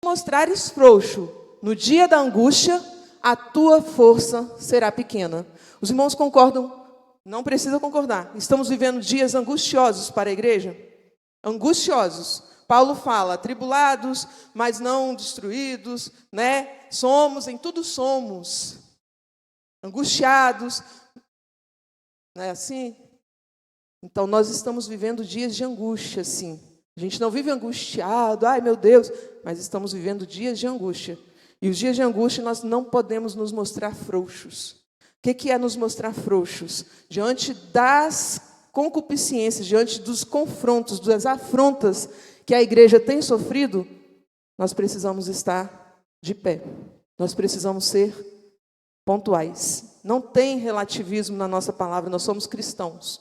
mostrares frouxo no dia da angústia, a tua força será pequena. Os irmãos concordam? Não precisa concordar. Estamos vivendo dias angustiosos para a igreja? Angustiosos. Paulo fala, atribulados, mas não destruídos, né? Somos, em tudo somos. Angustiados. Não é assim? Então, nós estamos vivendo dias de angústia, sim. A gente não vive angustiado, ai meu Deus, mas estamos vivendo dias de angústia. E os dias de angústia nós não podemos nos mostrar frouxos. O que é nos mostrar frouxos? Diante das concupiscências, diante dos confrontos, das afrontas que a igreja tem sofrido, nós precisamos estar de pé. Nós precisamos ser pontuais. Não tem relativismo na nossa palavra, nós somos cristãos.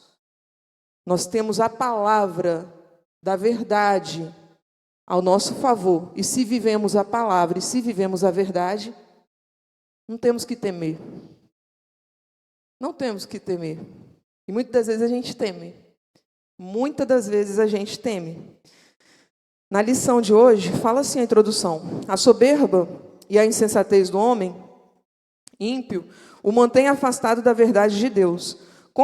Nós temos a palavra da verdade ao nosso favor. E se vivemos a palavra, e se vivemos a verdade, não temos que temer. Não temos que temer. E muitas das vezes a gente teme. Muitas das vezes a gente teme. Na lição de hoje, fala assim a introdução. A soberba e a insensatez do homem ímpio o mantém afastado da verdade de Deus. Com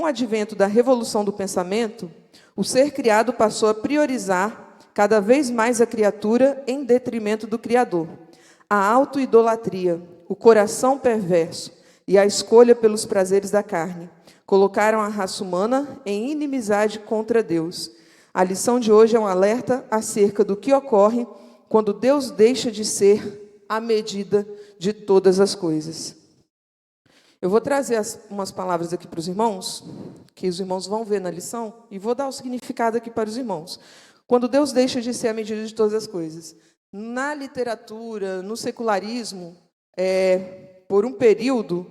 o advento da revolução do pensamento, o ser criado passou a priorizar cada vez mais a criatura em detrimento do Criador. A autoidolatria, o coração perverso e a escolha pelos prazeres da carne colocaram a raça humana em inimizade contra Deus. A lição de hoje é um alerta acerca do que ocorre quando Deus deixa de ser a medida de todas as coisas. Eu vou trazer umas palavras aqui para os irmãos, que os irmãos vão ver na lição, e vou dar o significado aqui para os irmãos. Quando Deus deixa de ser a medida de todas as coisas. Na literatura, no secularismo, por um período,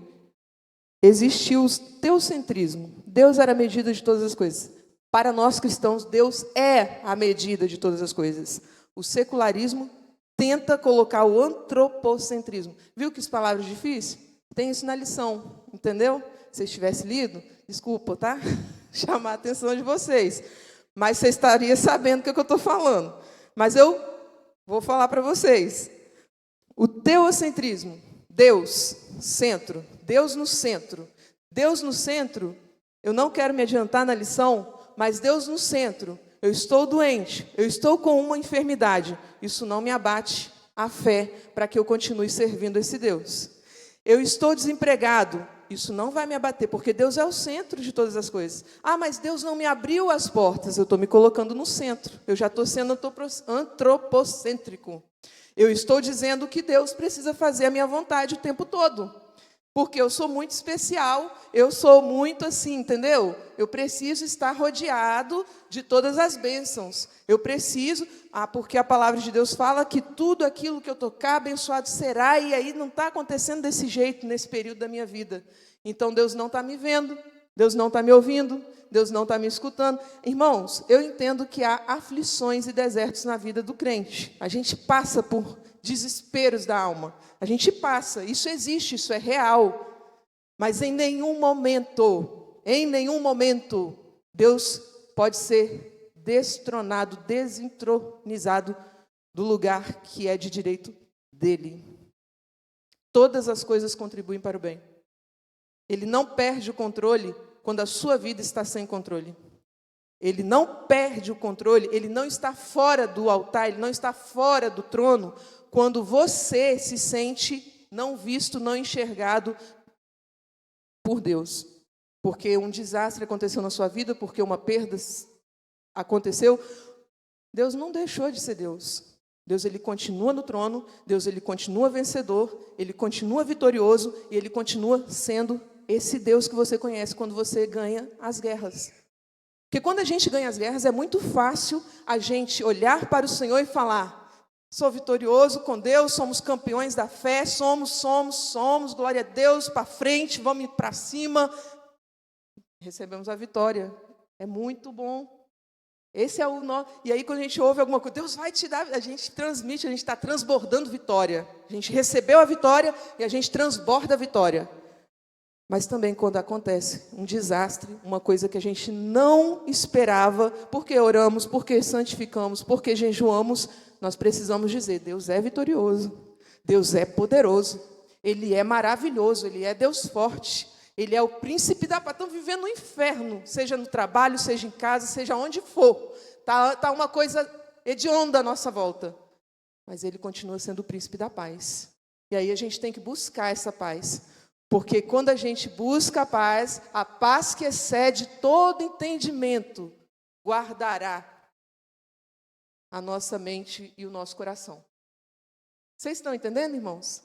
existiu o teocentrismo. Deus era a medida de todas as coisas. Para nós cristãos, Deus é a medida de todas as coisas. O secularismo tenta colocar o antropocentrismo. Viu que palavras difíceis? Tem isso na lição, entendeu? Se vocês tivessem lido, desculpa, tá? Chamar a atenção de vocês. Mas você estaria sabendo o que eu estou falando. Mas eu vou falar para vocês. O teocentrismo, Deus, centro, Deus no centro. Deus no centro, eu não quero me adiantar na lição, mas Deus no centro. Eu estou doente, eu estou com uma enfermidade. Isso não me abate a fé para que eu continue servindo esse Deus. Eu estou desempregado, isso não vai me abater, porque Deus é o centro de todas as coisas. Ah, mas Deus não me abriu as portas, eu estou me colocando no centro. Eu já estou sendo antropocêntrico. Eu estou dizendo que Deus precisa fazer a minha vontade o tempo todo. Porque eu sou muito especial, eu sou muito assim, entendeu? Eu preciso estar rodeado de todas as bênçãos. Eu preciso, porque a palavra de Deus fala que tudo aquilo que eu tocar, abençoado será, e aí não está acontecendo desse jeito nesse período da minha vida. Então Deus não está me vendo, Deus não está me ouvindo, Deus não está me escutando. Irmãos, eu entendo que há aflições e desertos na vida do crente. A gente passa por desesperos da alma. A gente passa, isso existe, isso é real. Mas em nenhum momento, Deus pode ser destronado, desentronizado do lugar que é de direito dele. Todas as coisas contribuem para o bem. Ele não perde o controle quando a sua vida está sem controle. Ele não perde o controle, ele não está fora do altar, ele não está fora do trono, quando você se sente não visto, não enxergado por Deus. Porque um desastre aconteceu na sua vida, porque uma perda aconteceu. Deus não deixou de ser Deus. Deus, ele continua no trono, Deus, ele continua vencedor, ele continua vitorioso e ele continua sendo esse Deus que você conhece quando você ganha as guerras. Porque quando a gente ganha as guerras, é muito fácil a gente olhar para o Senhor e falar: sou vitorioso com Deus, somos campeões da fé, somos, glória a Deus, para frente, vamos para cima. Recebemos a vitória, é muito bom. Esse é o nó. E aí, quando a gente ouve alguma coisa, Deus vai te dar, a gente transmite, a gente está transbordando vitória. A gente recebeu a vitória e a gente transborda a vitória. Mas também quando acontece um desastre, uma coisa que a gente não esperava, porque oramos, porque santificamos, porque jejuamos, nós precisamos dizer: Deus é vitorioso, Deus é poderoso, Ele é maravilhoso, Ele é Deus forte, Ele é o príncipe da paz. Estamos vivendo no inferno, seja no trabalho, seja em casa, seja onde for. Tá uma coisa hedionda à nossa volta. Mas Ele continua sendo o príncipe da paz. E aí a gente tem que buscar essa paz. Porque quando a gente busca a paz que excede todo entendimento, guardará a nossa mente e o nosso coração. Vocês estão entendendo, irmãos?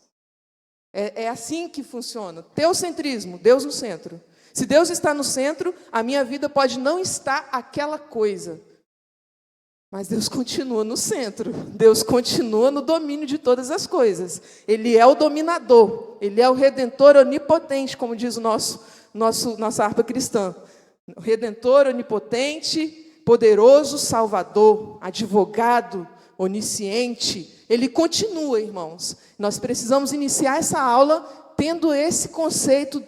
É assim que funciona. Teocentrismo, Deus no centro. Se Deus está no centro, a minha vida pode não estar aquela coisa. Mas Deus continua no centro. Deus continua no domínio de todas as coisas. Ele é o dominador. Ele é o Redentor onipotente, como diz nossa harpa cristã. O Redentor onipotente, poderoso Salvador, advogado, onisciente. Ele continua, irmãos. Nós precisamos iniciar essa aula tendo esse conceito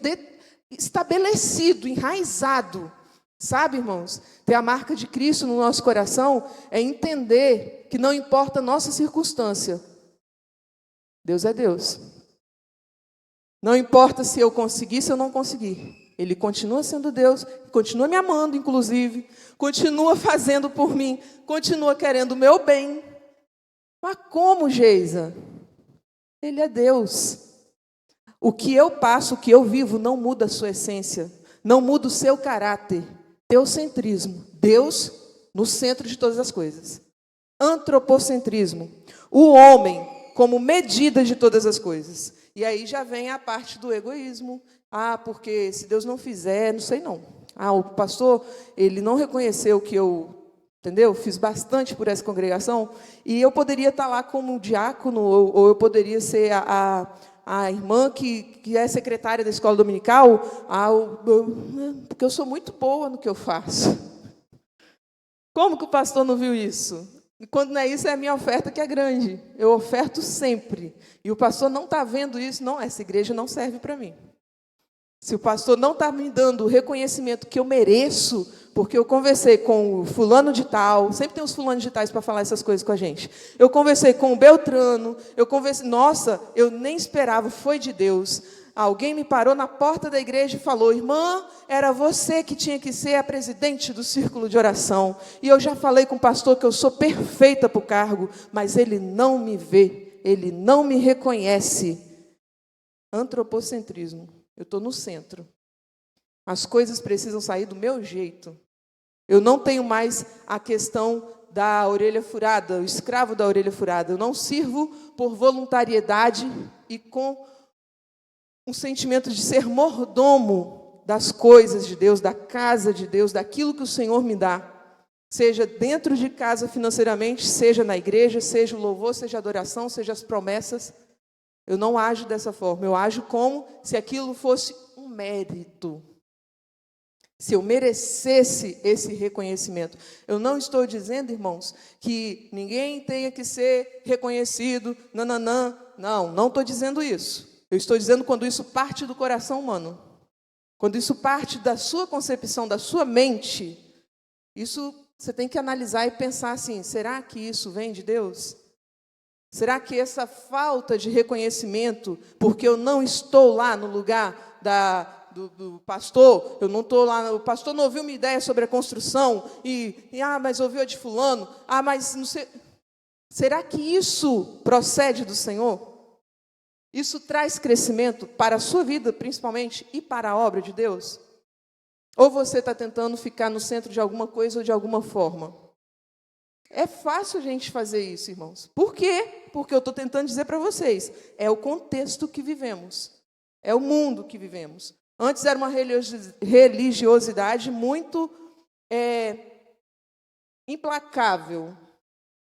estabelecido, enraizado. Sabe, irmãos, ter a marca de Cristo no nosso coração é entender que não importa a nossa circunstância, Deus é Deus. Não importa se eu conseguir, se eu não conseguir. Ele continua sendo Deus, continua me amando, inclusive, continua fazendo por mim, continua querendo o meu bem. Mas como, Geisa? Ele é Deus. O que eu passo, o que eu vivo, não muda a sua essência, não muda o seu caráter. Teocentrismo, Deus no centro de todas as coisas. Antropocentrismo, o homem como medida de todas as coisas. E aí já vem a parte do egoísmo. Porque se Deus não fizer, não sei não. O pastor, ele não reconheceu que eu, entendeu? Fiz bastante por essa congregação, e eu poderia estar lá como diácono, ou eu poderia ser a irmã que é secretária da escola dominical, porque eu sou muito boa no que eu faço. Como que o pastor não viu isso? E quando não é isso, é a minha oferta que é grande. Eu oferto sempre. E o pastor não está vendo isso. Não, essa igreja não serve para mim. Se o pastor não está me dando o reconhecimento que eu mereço, porque eu conversei com o fulano de tal, sempre tem uns fulanos de tais para falar essas coisas com a gente. Eu conversei com o Beltrano, nossa, eu nem esperava, foi de Deus. Alguém me parou na porta da igreja e falou: irmã, era você que tinha que ser a presidente do círculo de oração. E eu já falei com o pastor que eu sou perfeita para o cargo, mas ele não me vê, ele não me reconhece. Antropocentrismo. Eu estou no centro. As coisas precisam sair do meu jeito. Eu não tenho mais a questão da orelha furada, o escravo da orelha furada. Eu não sirvo por voluntariedade e com um sentimento de ser mordomo das coisas de Deus, da casa de Deus, daquilo que o Senhor me dá. Seja dentro de casa financeiramente, seja na igreja, seja o louvor, seja a adoração, seja as promessas. Eu não ajo dessa forma, eu ajo como se aquilo fosse um mérito. Se eu merecesse esse reconhecimento. Eu não estou dizendo, irmãos, que ninguém tenha que ser reconhecido, não estou dizendo isso. Eu estou dizendo quando isso parte do coração humano. Quando isso parte da sua concepção, da sua mente, isso você tem que analisar e pensar assim: será que isso vem de Deus? Será que essa falta de reconhecimento, porque eu não estou lá no lugar do pastor, eu não estou lá, o pastor não ouviu uma ideia sobre a construção, mas ouviu a de fulano, mas não sei. Será que isso procede do Senhor? Isso traz crescimento para a sua vida, principalmente, e para a obra de Deus? Ou você está tentando ficar no centro de alguma coisa ou de alguma forma? É fácil a gente fazer isso, irmãos. Por quê? Porque eu estou tentando dizer para vocês, é o contexto que vivemos, é o mundo que vivemos. Antes era uma religiosidade muito implacável,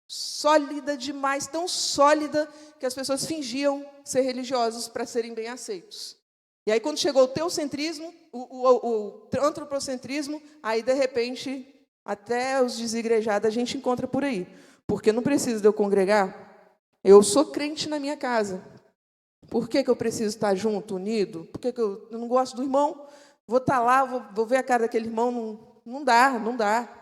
sólida demais, tão sólida que as pessoas fingiam ser religiosos para serem bem aceitos. E aí, quando chegou o teocentrismo, o antropocentrismo, aí, de repente, até os desigrejados a gente encontra por aí. Porque não precisa de eu congregar. Eu sou crente na minha casa. Por que eu preciso estar junto, unido? Por que eu não gosto do irmão? Vou estar lá, vou ver a cara daquele irmão, não dá.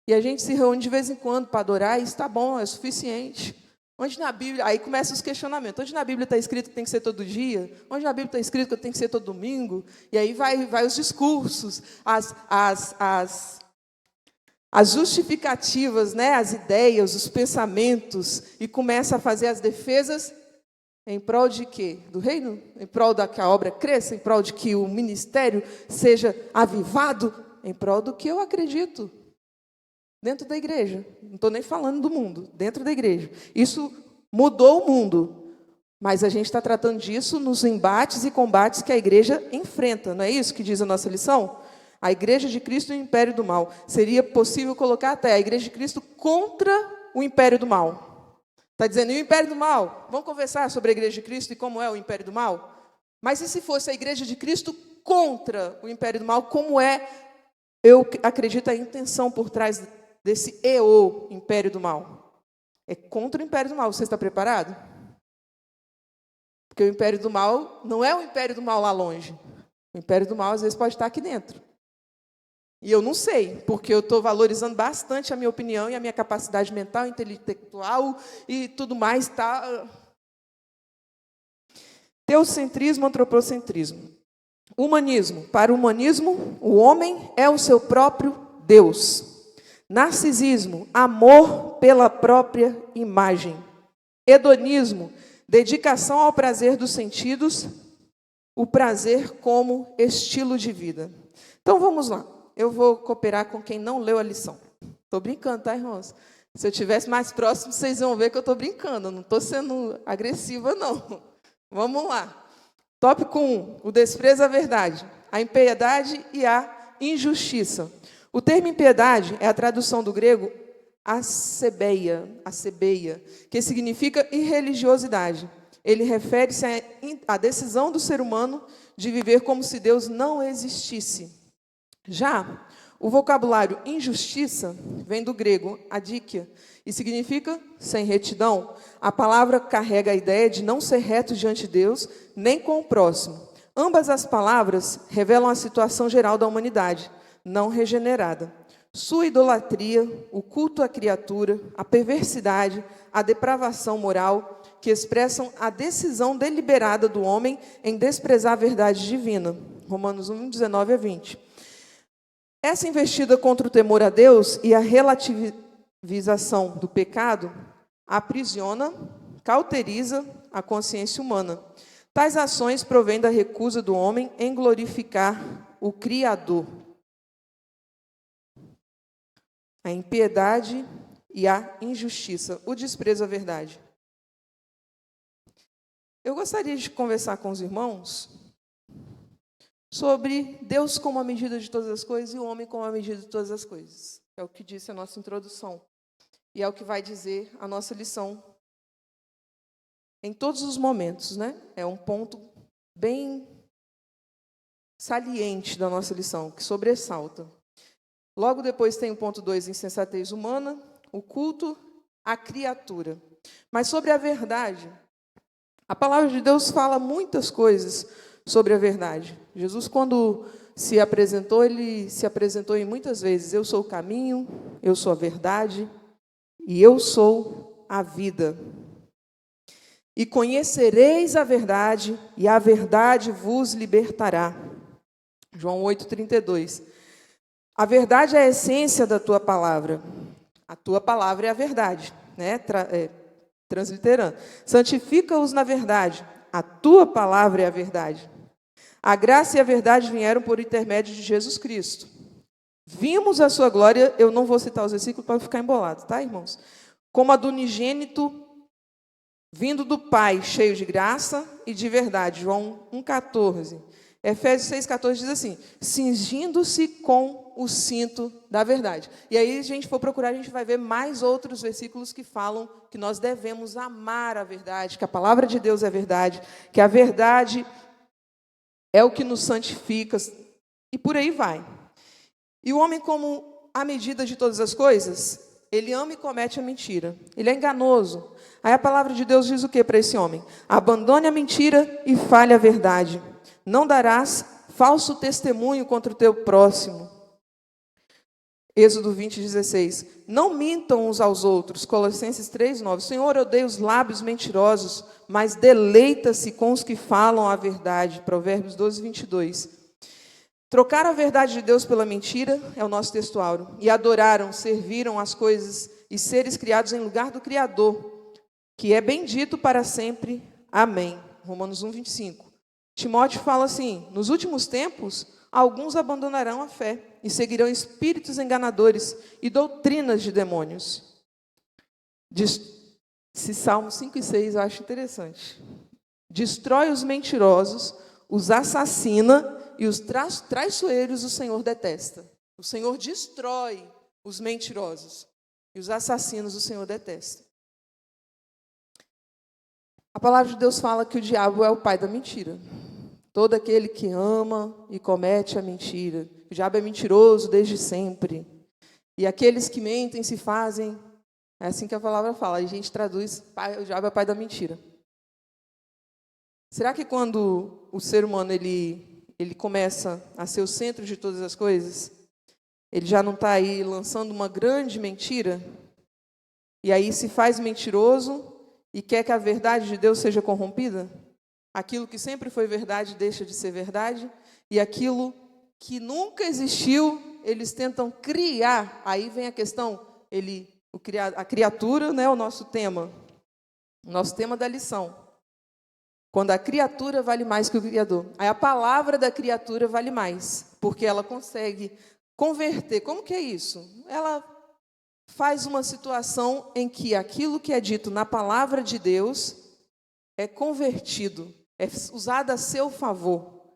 E a gente se reúne de vez em quando para adorar, e isso está bom, é suficiente. Onde na Bíblia, aí começam os questionamentos. Onde na Bíblia está escrito que tem que ser todo dia? Onde na Bíblia está escrito que tem que ser todo domingo? E aí vai os discursos, as justificativas, né? As ideias, os pensamentos, e começa a fazer as defesas em prol de quê? Do reino? Em prol da que a obra cresça? Em prol de que o ministério seja avivado? Em prol do que eu acredito. Dentro da igreja. Não estou nem falando do mundo. Dentro da igreja. Isso mudou o mundo. Mas a gente está tratando disso nos embates e combates que a igreja enfrenta. Não é isso que diz a nossa lição? A igreja de Cristo e o império do mal. Seria possível colocar até a igreja de Cristo contra o império do mal. Está dizendo, e o império do mal? Vamos conversar sobre a igreja de Cristo e como é o império do mal? Mas e se fosse a igreja de Cristo contra o império do mal? Como é, eu acredito, a intenção por trás desse império do mal? É contra o império do mal. Você está preparado? Porque o império do mal não é o império do mal lá longe. O império do mal, às vezes, pode estar aqui dentro. E eu não sei, porque eu estou valorizando bastante a minha opinião e a minha capacidade mental, intelectual e tudo mais. Teocentrismo, antropocentrismo. Humanismo. Para o humanismo, o homem é o seu próprio Deus. Narcisismo, amor pela própria imagem. Hedonismo, dedicação ao prazer dos sentidos, o prazer como estilo de vida. Então, vamos lá. Eu vou cooperar com quem não leu a lição. Estou brincando, tá, irmãos? Se eu estivesse mais próximo, vocês vão ver que eu estou brincando. Não estou sendo agressiva, não. Vamos lá. Tópico 1. O desprezo à verdade, a impiedade e a injustiça. O termo impiedade é a tradução do grego acebeia, que significa irreligiosidade. Ele refere-se à decisão do ser humano de viver como se Deus não existisse. Já o vocabulário injustiça vem do grego adikia e significa sem retidão. A palavra carrega a ideia de não ser reto diante de Deus, nem com o próximo. Ambas as palavras revelam a situação geral da humanidade, não regenerada. Sua idolatria, o culto à criatura, a perversidade, a depravação moral, que expressam a decisão deliberada do homem em desprezar a verdade divina. Romanos 1, 19 a 20. Essa investida contra o temor a Deus e a relativização do pecado aprisiona, cauteriza a consciência humana. Tais ações provêm da recusa do homem em glorificar o Criador. A impiedade e a injustiça, o desprezo à verdade. Eu gostaria de conversar com os irmãos sobre Deus como a medida de todas as coisas e o homem como a medida de todas as coisas. É o que disse a nossa introdução. E é o que vai dizer a nossa lição em todos os momentos, né? É um ponto bem saliente da nossa lição, que sobressalta. Logo depois tem o ponto 2, insensatez humana, o culto à criatura. Mas sobre a verdade, a palavra de Deus fala muitas coisas sobre a verdade. Jesus, quando se apresentou, ele se apresentou em muitas vezes. Eu sou o caminho, eu sou a verdade e eu sou a vida. E conhecereis a verdade e a verdade vos libertará. João 8,32. A verdade é a essência da tua palavra. A tua palavra é a verdade, né? Transliterando. Santifica-os na verdade. A tua palavra é a verdade. A graça e a verdade vieram por intermédio de Jesus Cristo. Vimos a sua glória, eu não vou citar os versículos para não ficar embolado, tá, irmãos? Como a do unigênito vindo do Pai, cheio de graça e de verdade. João 1,14. Efésios 6,14 diz assim, cingindo-se com o cinto da verdade. E aí, se a gente for procurar, a gente vai ver mais outros versículos que falam que nós devemos amar a verdade, que a palavra de Deus é verdade, que a verdade é o que nos santifica, e por aí vai. E o homem como a medida de todas as coisas, ele ama e comete a mentira. Ele é enganoso. Aí a palavra de Deus diz o que para esse homem? Abandone a mentira e fale a verdade. Não darás falso testemunho contra o teu próximo. Êxodo 20, 16. Não mintam uns aos outros. Colossenses 3, 9. O Senhor odeia os lábios mentirosos, mas deleita-se com os que falam a verdade. Provérbios 12, 22. Trocar a verdade de Deus pela mentira é o nosso textuário. E adoraram, serviram as coisas e seres criados em lugar do Criador, que é bendito para sempre. Amém. Romanos 1, 25. Timóteo fala assim: nos últimos tempos, alguns abandonarão a fé e seguirão espíritos enganadores e doutrinas de demônios. Esse Salmo 5 e 6 eu acho interessante. Destrói os mentirosos, os assassina e os traiçoeiros o Senhor detesta. O Senhor destrói os mentirosos e os assassinos o Senhor detesta. A palavra de Deus fala que o diabo é o pai da mentira. Todo aquele que ama e comete a mentira. O diabo é mentiroso desde sempre. E aqueles que mentem se fazem. É assim que a palavra fala. A gente traduz, o diabo é o pai da mentira. Será que quando o ser humano ele começa a ser o centro de todas as coisas, ele já não está aí lançando uma grande mentira? E aí se faz mentiroso e quer que a verdade de Deus seja corrompida? Aquilo que sempre foi verdade deixa de ser verdade, e aquilo que nunca existiu, eles tentam criar. Aí vem a questão, a criatura, né, o nosso tema da lição. Quando a criatura vale mais que o Criador. Aí a palavra da criatura vale mais, porque ela consegue converter. Como que é isso? Ela faz uma situação em que aquilo que é dito na palavra de Deus é convertido, é usado a seu favor.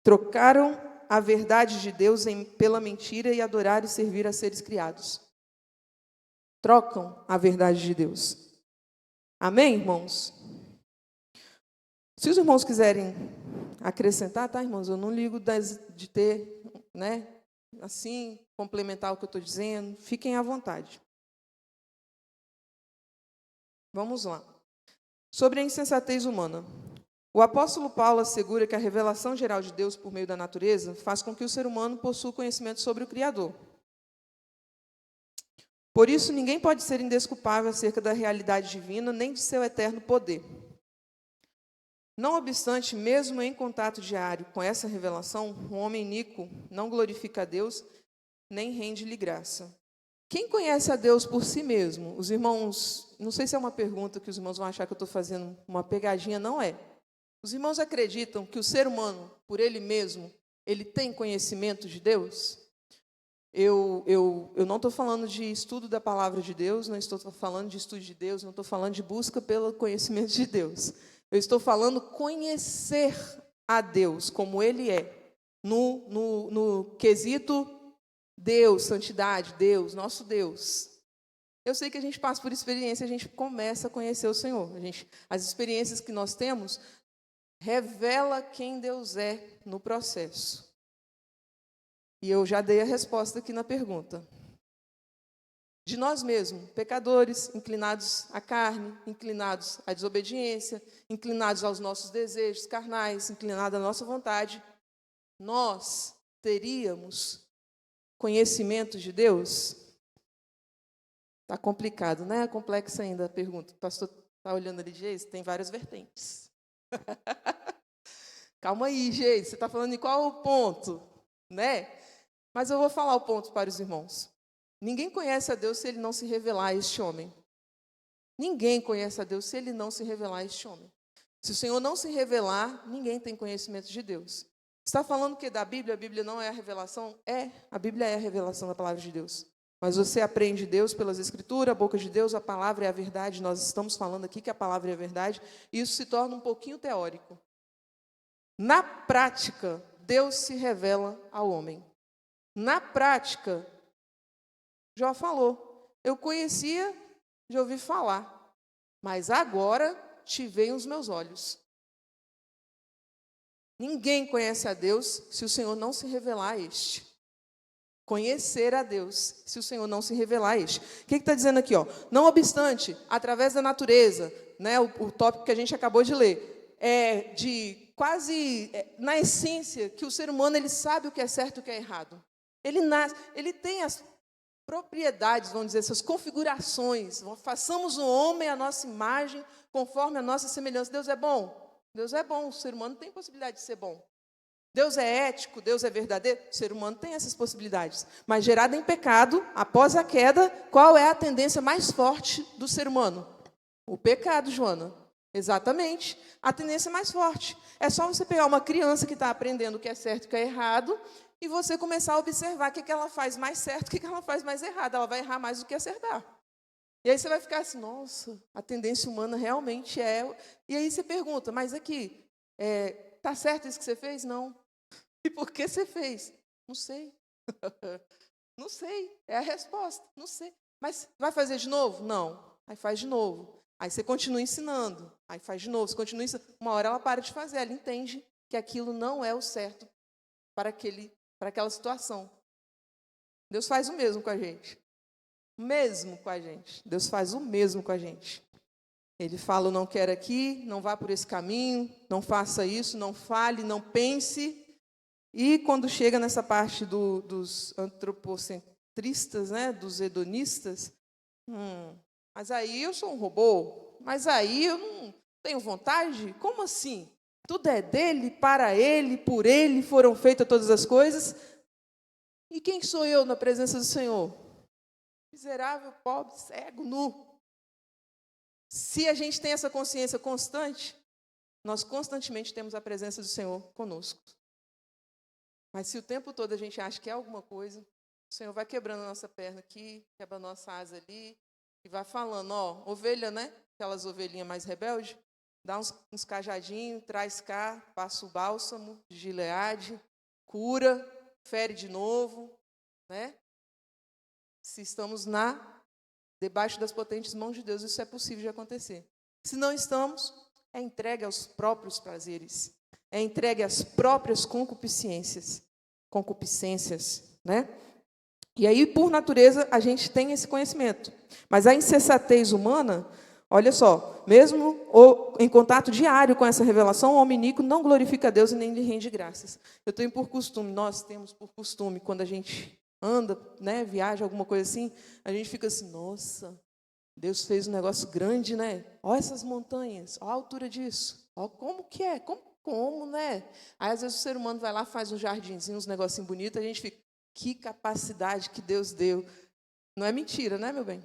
Trocaram a verdade de Deus pela mentira e adorar e servir a seres criados. Trocam a verdade de Deus. Amém, irmãos? Se os irmãos quiserem acrescentar, tá, irmãos? Eu não ligo de ter, né, assim, complementar o que eu estou dizendo. Fiquem à vontade. Vamos lá. Sobre a insensatez humana. O apóstolo Paulo assegura que a revelação geral de Deus por meio da natureza faz com que o ser humano possua conhecimento sobre o Criador. Por isso, ninguém pode ser indesculpável acerca da realidade divina, nem de seu eterno poder. Não obstante, mesmo em contato diário com essa revelação, o homem iníquo não glorifica a Deus, nem rende-lhe graça. Quem conhece a Deus por si mesmo? Os irmãos, não sei se é uma pergunta que os irmãos vão achar que eu estou fazendo uma pegadinha, não é. Os irmãos acreditam que o ser humano, por ele mesmo, ele tem conhecimento de Deus? Eu não estou falando de estudo da palavra de Deus, não estou falando de estudo de Deus, não estou falando de busca pelo conhecimento de Deus. Eu estou falando conhecer a Deus como Ele é, no quesito Deus, santidade, Deus, nosso Deus. Eu sei que a gente passa por experiência, a gente começa a conhecer o Senhor. As experiências que nós temos revela quem Deus é no processo. E eu já dei a resposta aqui na pergunta. De nós mesmos, pecadores, inclinados à carne, inclinados à desobediência, inclinados aos nossos desejos carnais, inclinados à nossa vontade, nós teríamos conhecimento de Deus? Está complicado, né? É complexa ainda a pergunta. O pastor está olhando ali, Geis, tem várias vertentes. Calma aí, Geis, você está falando em qual o ponto? Né? Mas eu vou falar o ponto para os irmãos. Ninguém conhece a Deus se ele não se revelar a este homem. Ninguém conhece a Deus se ele não se revelar a este homem. Se o Senhor não se revelar, ninguém tem conhecimento de Deus. Está falando que da Bíblia, a Bíblia não é a revelação? É, a Bíblia é a revelação da palavra de Deus. Mas você aprende Deus pelas Escrituras, a boca de Deus, a palavra é a verdade. Nós estamos falando aqui que a palavra é a verdade. E isso se torna um pouquinho teórico. Na prática, Deus se revela ao homem. Na prática, Jó falou, eu conhecia de ouvir falar, mas agora te veem os meus olhos. Ninguém conhece a Deus se o Senhor não se revelar a este. conhecer a Deus, se o Senhor não se revelar a este. O que está dizendo aqui? Ó? Não obstante, através da natureza, né, o tópico que a gente acabou de ler, é de quase, na essência, que o ser humano ele sabe o que é certo e o que é errado. Ele nasce, ele tem as propriedades, vamos dizer, essas configurações. Façamos o homem à nossa imagem, conforme a nossa semelhança. Deus é bom? Deus é bom, o ser humano tem possibilidade de ser bom. Deus é ético, Deus é verdadeiro, o ser humano tem essas possibilidades. Mas gerado em pecado, após a queda, qual é a tendência mais forte do ser humano? O pecado, Joana. Exatamente. A tendência mais forte. É só você pegar uma criança que está aprendendo o que é certo e o que é errado e você começar a observar o que ela faz mais certo e o que ela faz mais errado. Ela vai errar mais do que acertar. E aí você vai ficar assim, nossa, a tendência humana realmente é... E aí você pergunta, mas aqui, está certo isso que você fez? Não. E por que você fez? Não sei. Não sei. É a resposta. Não sei. Mas vai fazer de novo? Não. Aí faz de novo. Aí você continua ensinando. Aí faz de novo. Você continua ensinando. Uma hora ela para de fazer. Ela entende que aquilo não é o certo para aquela situação. Deus faz o mesmo com a gente. Mesmo com a gente. Deus faz o mesmo com a gente. Ele fala, não quero aqui, não vá por esse caminho, não faça isso, não fale, não pense. E quando chega nessa parte dos antropocentristas, né, dos hedonistas, mas aí eu sou um robô, mas aí eu não tenho vontade? Como assim? Tudo é dele, para ele, por ele foram feitas todas as coisas. E quem sou eu na presença do Senhor? Miserável, pobre, cego, nu. Se a gente tem essa consciência constante, nós constantemente temos a presença do Senhor conosco. Mas se o tempo todo a gente acha que é alguma coisa, o Senhor vai quebrando a nossa perna aqui, quebra a nossa asa ali, e vai falando, ó, ovelha, né? Aquelas ovelhinhas mais rebeldes, dá uns cajadinhos, traz cá, passa o bálsamo de Gileade, cura, fere de novo, né? Se estamos debaixo das potentes mãos de Deus, isso é possível de acontecer. Se não estamos, é entregue aos próprios prazeres, é entregue às próprias concupiscências, né? E aí, por natureza, a gente tem esse conhecimento. Mas a insensatez humana, olha só, mesmo em contato diário com essa revelação, o homem iníquo não glorifica a Deus e nem lhe rende graças. Eu tenho por costume, nós temos por costume, quando a gente anda, né, viaja, alguma coisa assim, a gente fica assim, nossa, Deus fez um negócio grande, né? Olha essas montanhas, olha a altura disso, olha como que é, como, né? Aí, às vezes, o ser humano vai lá, faz um jardinzinho, uns negocinhos bonitos, a gente fica, que capacidade que Deus deu. Não é mentira, né, meu bem?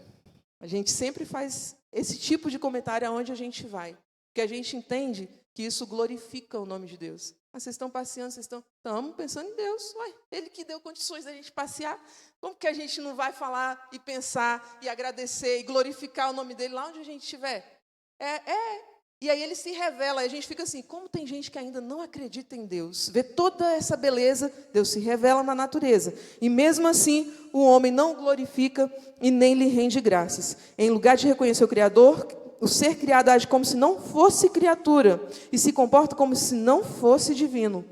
A gente sempre faz esse tipo de comentário aonde a gente vai, porque a gente entende que isso glorifica o nome de Deus. Mas vocês estão passeando, estamos pensando em Deus. Ué, Ele que deu condições da gente passear. Como que a gente não vai falar e pensar e agradecer e glorificar o nome dele lá onde a gente estiver? E aí ele se revela, e a gente fica assim, como tem gente que ainda não acredita em Deus, vê toda essa beleza, Deus se revela na natureza, e mesmo assim o homem não glorifica e nem lhe rende graças. Em lugar de reconhecer o Criador, o ser criado age como se não fosse criatura, e se comporta como se não fosse divino,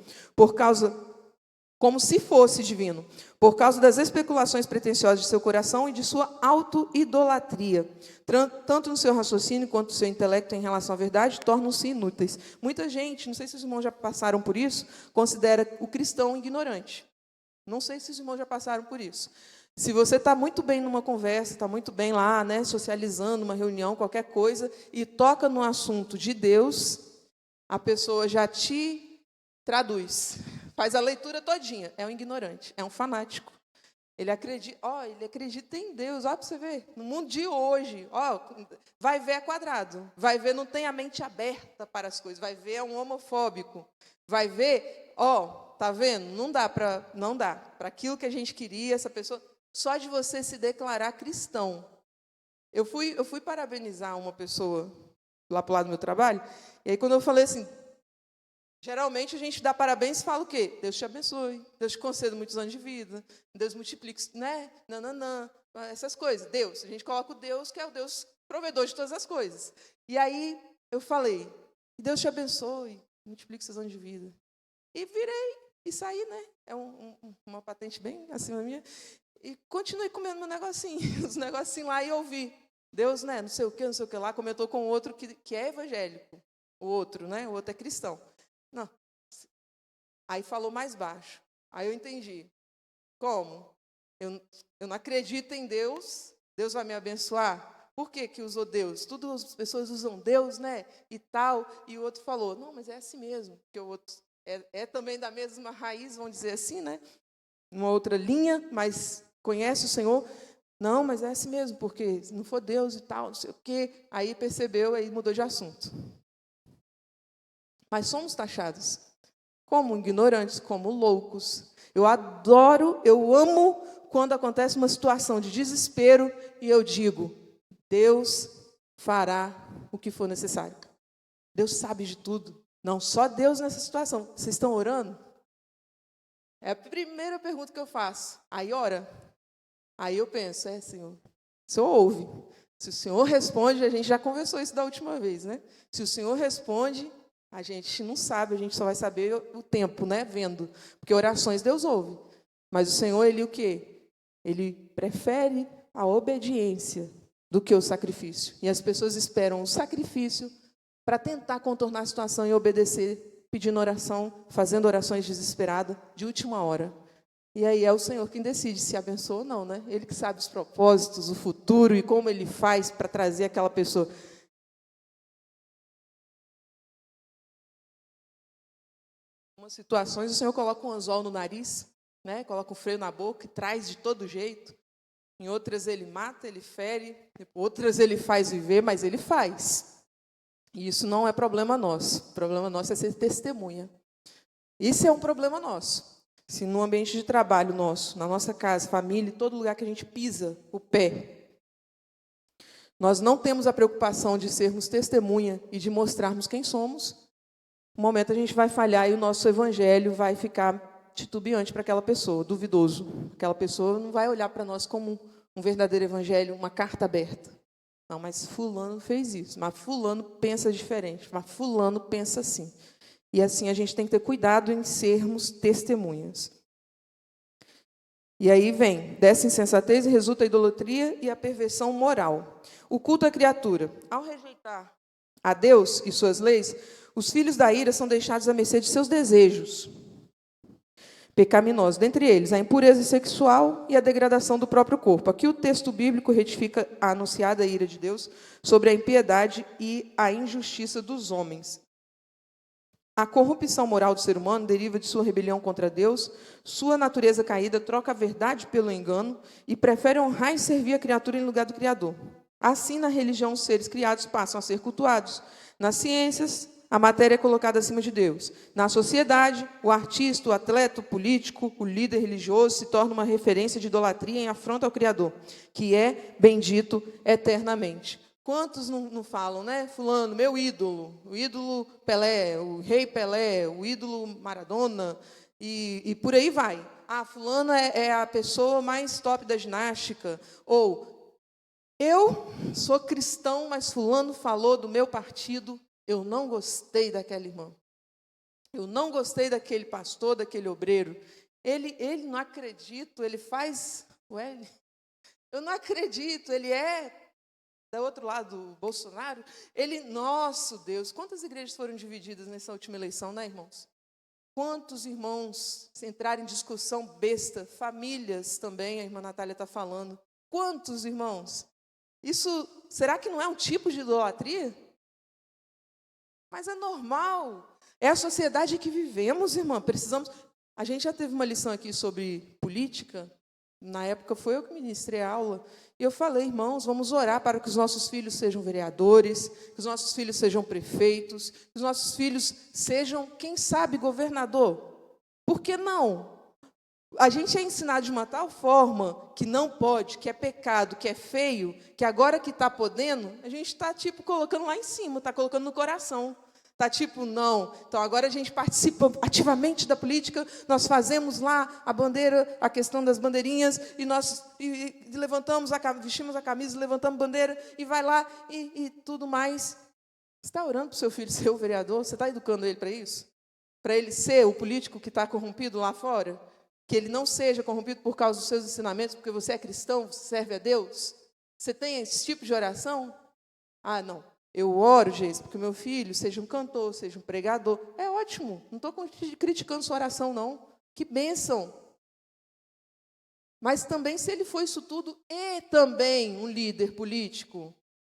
como se fosse divino, por causa das especulações pretensiosas de seu coração e de sua auto-idolatria. Tanto no seu raciocínio quanto no seu intelecto em relação à verdade, tornam-se inúteis. Muita gente, não sei se os irmãos já passaram por isso, considera o cristão ignorante. Não sei se os irmãos já passaram por isso. Se você está muito bem numa conversa, está muito bem lá, né, socializando, uma reunião, qualquer coisa, e toca no assunto de Deus, a pessoa já te traduz. Faz a leitura todinha. É um ignorante, é um fanático. Ele acredita em Deus. Olha para você ver. No mundo de hoje, vai ver quadrado. Vai ver, não tem a mente aberta para as coisas. Vai ver, é um homofóbico. Vai ver, tá vendo? Não dá. Para aquilo que a gente queria, essa pessoa... Só de você se declarar cristão. Eu fui parabenizar uma pessoa lá para o lado do meu trabalho. E aí, quando eu falei assim... Geralmente a gente dá parabéns e fala o quê? Deus te abençoe, Deus te conceda muitos anos de vida, Deus multiplique, né? Nananã, essas coisas. Deus, a gente coloca o Deus, que é o Deus provedor de todas as coisas. E aí eu falei, Deus te abençoe, multiplique seus anos de vida. E virei e saí, né? É uma patente bem acima minha, e continuei comendo meu negocinho, os negocinhos lá, e ouvi. Deus, né, não sei o que lá, comentou com outro que é evangélico. O outro, né, o outro é cristão. Não. Aí falou mais baixo. Aí eu entendi. Como? Eu não acredito em Deus, Deus vai me abençoar? Por que usou Deus? Todas as pessoas usam Deus, né? E tal. E o outro falou, não, mas é assim mesmo. Porque o outro é também da mesma raiz, vamos dizer assim, né? Uma outra linha, mas conhece o Senhor. Não, mas é assim mesmo, porque se não for Deus e tal, não sei o quê. Aí percebeu, aí mudou de assunto. Mas somos taxados como ignorantes, como loucos. Eu adoro, eu amo quando acontece uma situação de desespero e eu digo, Deus fará o que for necessário. Deus sabe de tudo. Não só Deus nessa situação. Vocês estão orando? É a primeira pergunta que eu faço. Aí ora. Aí eu penso, Senhor, o Senhor ouve. Se o Senhor responde, a gente já conversou isso da última vez, né? Se o Senhor responde, a gente não sabe, a gente só vai saber o tempo, né? Vendo. Porque orações Deus ouve. Mas o Senhor, Ele o quê? Ele prefere a obediência do que o sacrifício. E as pessoas esperam o sacrifício para tentar contornar a situação e obedecer, pedindo oração, fazendo orações desesperadas, de última hora. E aí é o Senhor quem decide se abençoa ou não, né? Ele que sabe os propósitos, o futuro e como Ele faz para trazer aquela pessoa. Em algumas situações, o Senhor coloca um anzol no nariz, né? Coloca um freio na boca e traz de todo jeito. Em outras, Ele mata, Ele fere. Outras, Ele faz viver, mas Ele faz. E isso não é problema nosso. O problema nosso é ser testemunha. Isso é um problema nosso. Se no ambiente de trabalho nosso, na nossa casa, família, em todo lugar que a gente pisa o pé, nós não temos a preocupação de sermos testemunha e de mostrarmos quem somos, no momento a gente vai falhar e o nosso evangelho vai ficar titubeante para aquela pessoa, duvidoso. Aquela pessoa não vai olhar para nós como um verdadeiro evangelho, uma carta aberta. Não, mas fulano fez isso, mas fulano pensa diferente, mas fulano pensa assim. E assim a gente tem que ter cuidado em sermos testemunhas. E aí vem, dessa insensatez resulta a idolatria e a perversão moral. O culto à criatura. Ao rejeitar a Deus e suas leis, os filhos da ira são deixados à mercê de seus desejos pecaminosos. Dentre eles, a impureza sexual e a degradação do próprio corpo. Aqui o texto bíblico retifica a anunciada ira de Deus sobre a impiedade e a injustiça dos homens. A corrupção moral do ser humano deriva de sua rebelião contra Deus, sua natureza caída troca a verdade pelo engano e prefere honrar e servir a criatura em lugar do Criador. Assim, na religião, os seres criados passam a ser cultuados. Nas ciências, a matéria é colocada acima de Deus. Na sociedade, o artista, o atleta, o político, o líder religioso se torna uma referência de idolatria em afronta ao Criador, que é bendito eternamente. Quantos não falam, né? Fulano, meu ídolo, o ídolo Pelé, o rei Pelé, o ídolo Maradona, e por aí vai. Ah, fulano é a pessoa mais top da ginástica. Ou, eu sou cristão, mas fulano falou do meu partido, eu não gostei daquela irmã. Eu não gostei daquele pastor, daquele obreiro. Ele não acredito, ele faz... Ué, eu não acredito, ele é... do outro lado, do Bolsonaro, nosso Deus, quantas igrejas foram divididas nessa última eleição, né, irmãos? Quantos irmãos entraram em discussão besta, famílias também, a irmã Natália está falando. Quantos irmãos? Isso, será que não é um tipo de idolatria? Mas é normal, é a sociedade que vivemos, irmã, precisamos... A gente já teve uma lição aqui sobre política, na época foi eu que ministrei a aula, e eu falei, irmãos, vamos orar para que os nossos filhos sejam vereadores, que os nossos filhos sejam prefeitos, que os nossos filhos sejam, quem sabe, governador. Por que não? A gente é ensinado de uma tal forma que não pode, que é pecado, que é feio, que agora que está podendo, a gente está, colocando lá em cima, está colocando no coração. Está não. Então, agora a gente participa ativamente da política, nós fazemos lá a bandeira, a questão das bandeirinhas, e nós levantamos, vestimos a camisa, levantamos a bandeira, e vai lá, e tudo mais. Você está orando para o seu filho ser o vereador? Você está educando ele para isso? Para ele ser o político que está corrompido lá fora? que ele não seja corrompido por causa dos seus ensinamentos, porque você é cristão, você serve a Deus? Você tem esse tipo de oração? Ah, não. Eu oro, Geis, porque o meu filho seja um cantor, seja um pregador. É ótimo. Não estou criticando sua oração, não. Que bênção. Mas também, se ele for isso tudo, e também um líder político,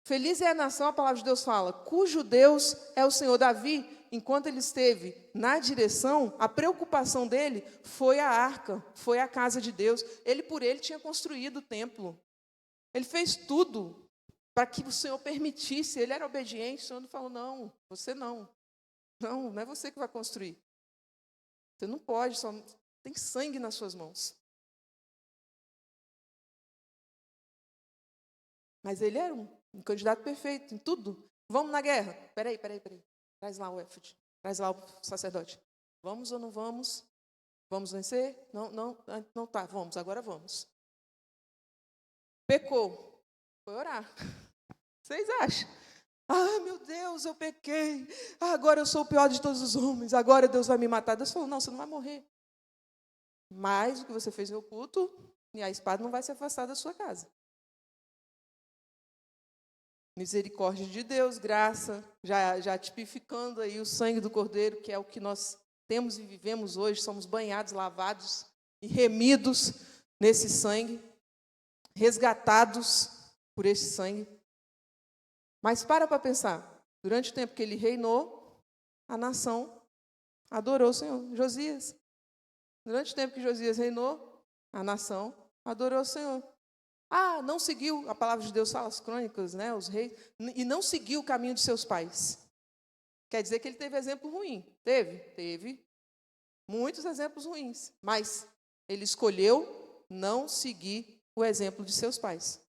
feliz é a nação, a palavra de Deus fala, cujo Deus é o Senhor. Davi, enquanto ele esteve na direção, a preocupação dele foi a arca, foi a casa de Deus. Ele, por ele, tinha construído o templo. Ele fez tudo para que o Senhor permitisse. Ele era obediente, o Senhor não falou, não, você não. Não é você que vai construir. Você não pode, só tem sangue nas suas mãos. Mas ele era um candidato perfeito em tudo. Vamos na guerra? Peraí. Traz lá o éfode. Traz lá o sacerdote. Vamos ou não vamos? Vamos vencer? Não tá, vamos, agora vamos. Pecou. Foi orar. Vocês acham? Ah, meu Deus, eu pequei. Agora eu sou o pior de todos os homens. Agora Deus vai me matar. Deus falou, não, você não vai morrer. Mas o que você fez no oculto, e a espada não vai se afastar da sua casa. Misericórdia de Deus, graça, já tipificando aí o sangue do Cordeiro, que é o que nós temos e vivemos hoje, somos banhados, lavados e remidos nesse sangue, resgatados por esse sangue. Mas para pensar, durante o tempo que ele reinou, a nação adorou o Senhor. Josias, durante o tempo que Josias reinou, a nação adorou o Senhor. Ah, não seguiu, a palavra de Deus fala, as crônicas, né, os reis, e não seguiu o caminho de seus pais. Quer dizer que ele teve exemplo ruim. Teve muitos exemplos ruins, mas ele escolheu não seguir o exemplo de seus pais.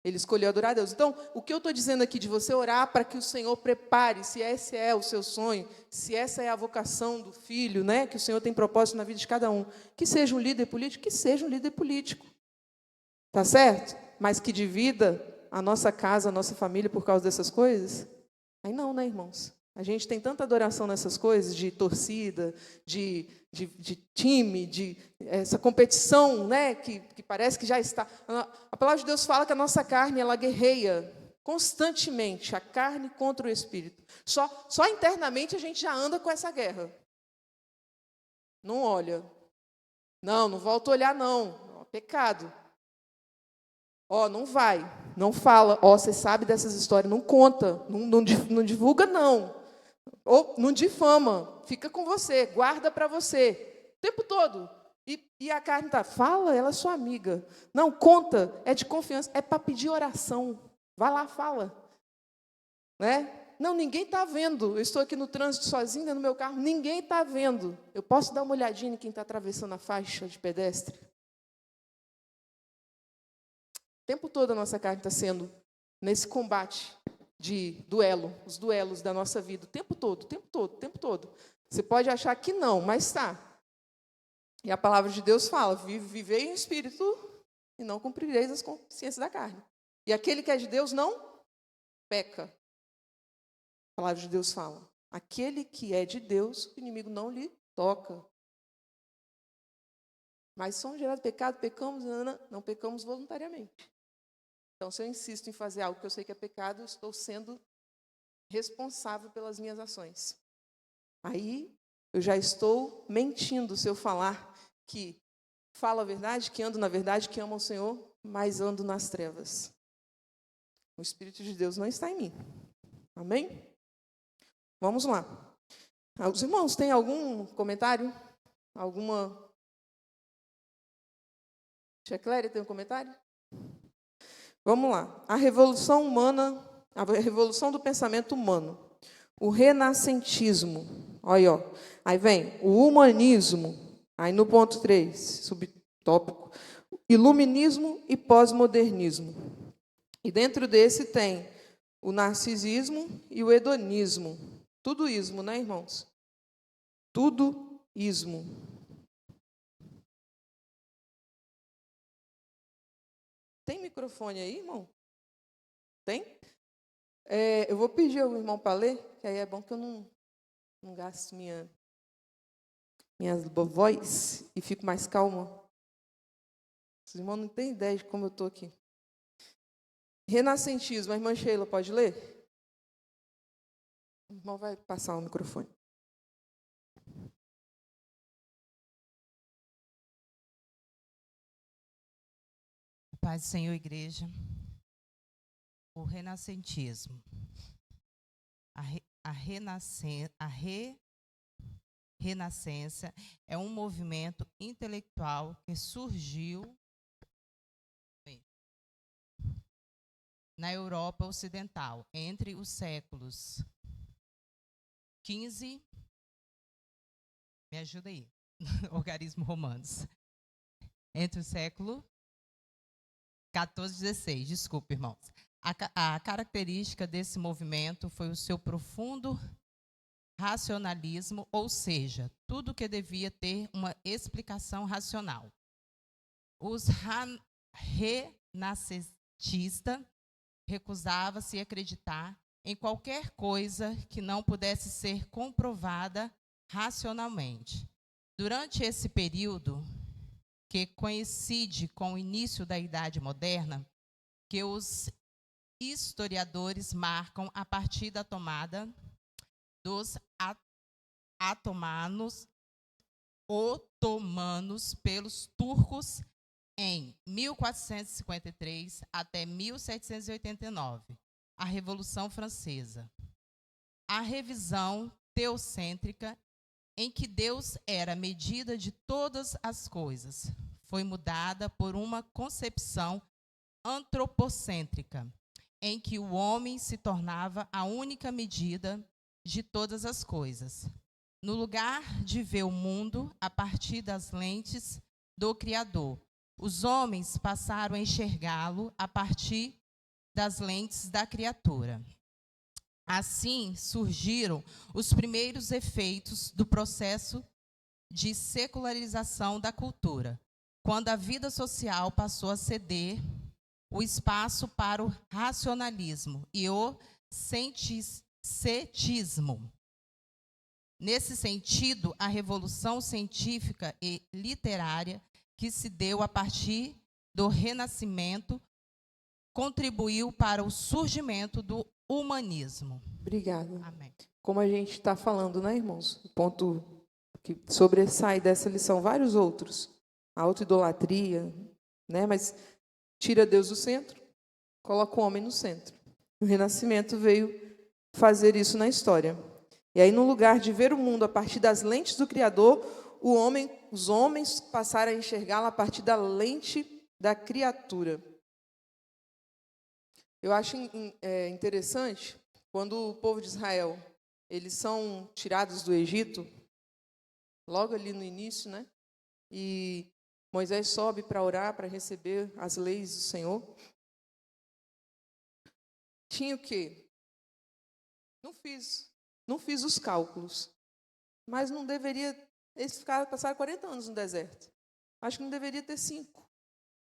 Ele escolheu adorar a Deus. Então, o que eu estou dizendo aqui de você orar para que o Senhor prepare, se esse é o seu sonho, se essa é a vocação do filho, né, que o Senhor tem propósito na vida de cada um, que seja um líder político, que seja um líder político. Tá certo? Mas que divida a nossa casa, a nossa família por causa dessas coisas? Aí não, né, irmãos? A gente tem tanta adoração nessas coisas, de torcida, de time, de essa competição, né, que parece que já está. A palavra de Deus fala que a nossa carne, ela guerreia constantemente, a carne contra o espírito. Só internamente a gente já anda com essa guerra. Não olha. Não volta a olhar, não. Pecado. Não vai, não fala. Você sabe dessas histórias, não conta, não divulga, não. Ou não difama, fica com você, guarda para você, o tempo todo. E a carne está, fala, ela é sua amiga. Não, conta, é de confiança, é para pedir oração. Vai lá, fala. Né? Não, ninguém está vendo. Eu estou aqui no trânsito sozinha, no meu carro, ninguém está vendo. Eu posso dar uma olhadinha em quem está atravessando a faixa de pedestre? O tempo todo a nossa carne está sendo nesse combate de duelo, os duelos da nossa vida, o tempo todo. Você pode achar que não, mas está. E a palavra de Deus fala, vivei em espírito e não cumprireis as consciências da carne. E aquele que é de Deus não peca. A palavra de Deus fala, aquele que é de Deus, o inimigo não lhe toca. Mas somos gerados de pecado, pecamos, não pecamos voluntariamente. Então, se eu insisto em fazer algo que eu sei que é pecado, eu estou sendo responsável pelas minhas ações. Aí, eu já estou mentindo se eu falar que falo a verdade, que ando na verdade, que amo o Senhor, mas ando nas trevas. O Espírito de Deus não está em mim. Amém? Vamos lá. Os irmãos, tem algum comentário? Alguma... Tia Cléria, tem um comentário? Vamos lá. A revolução humana, a revolução do pensamento humano. O renascentismo. Olha, ó. Aí vem o humanismo. Aí no ponto 3, subtópico. Iluminismo e pós-modernismo. E dentro desse tem o narcisismo e o hedonismo. Tudo ismo, né, irmãos? Tudo ismo. Tem microfone aí, irmão? Tem? Eu vou pedir ao irmão para ler, que aí é bom que eu não gasto minha... minha voz e fico mais calma. Os irmãos não têm ideia de como eu estou aqui. Renascentismo, a irmã Sheila pode ler? O irmão vai passar o microfone. Paz do Senhor, igreja. O renascentismo. A renascença é um movimento intelectual que surgiu na Europa Ocidental entre os séculos XV, me ajuda aí, algarismo romanos, entre o século 14 e 16, desculpe, irmãos. A característica desse movimento foi o seu profundo racionalismo, ou seja, tudo que devia ter uma explicação racional. Os renascentistas recusavam-se a acreditar em qualquer coisa que não pudesse ser comprovada racionalmente. Durante esse período, que coincide com o início da Idade Moderna, que os historiadores marcam a partir da tomada dos otomanos pelos turcos em 1453 até 1789, a Revolução Francesa. A revisão teocêntrica, em que Deus era a medida de todas as coisas, foi mudada por uma concepção antropocêntrica, em que o homem se tornava a única medida de todas as coisas. No lugar de ver o mundo a partir das lentes do Criador, os homens passaram a enxergá-lo a partir das lentes da criatura. Assim surgiram os primeiros efeitos do processo de secularização da cultura, quando a vida social passou a ceder o espaço para o racionalismo e o cetismo. Nesse sentido, a revolução científica e literária que se deu a partir do Renascimento contribuiu para o surgimento do humanismo. Obrigada. Amém. Como a gente está falando, né, irmãos? O ponto que sobressai dessa lição, vários outros. A autoidolatria, né? Mas tira Deus do centro, coloca o homem no centro. O Renascimento veio fazer isso na história. E aí, no lugar de ver o mundo a partir das lentes do Criador, os homens passaram a enxergá-lo a partir da lente da criatura. Eu acho interessante quando o povo de Israel, eles são tirados do Egito, logo ali no início, né? E Moisés sobe para orar, para receber as leis do Senhor. Tinha o quê? Não fiz os cálculos, mas não deveria, eles passaram 40 anos no deserto. Acho que não deveria ter 5,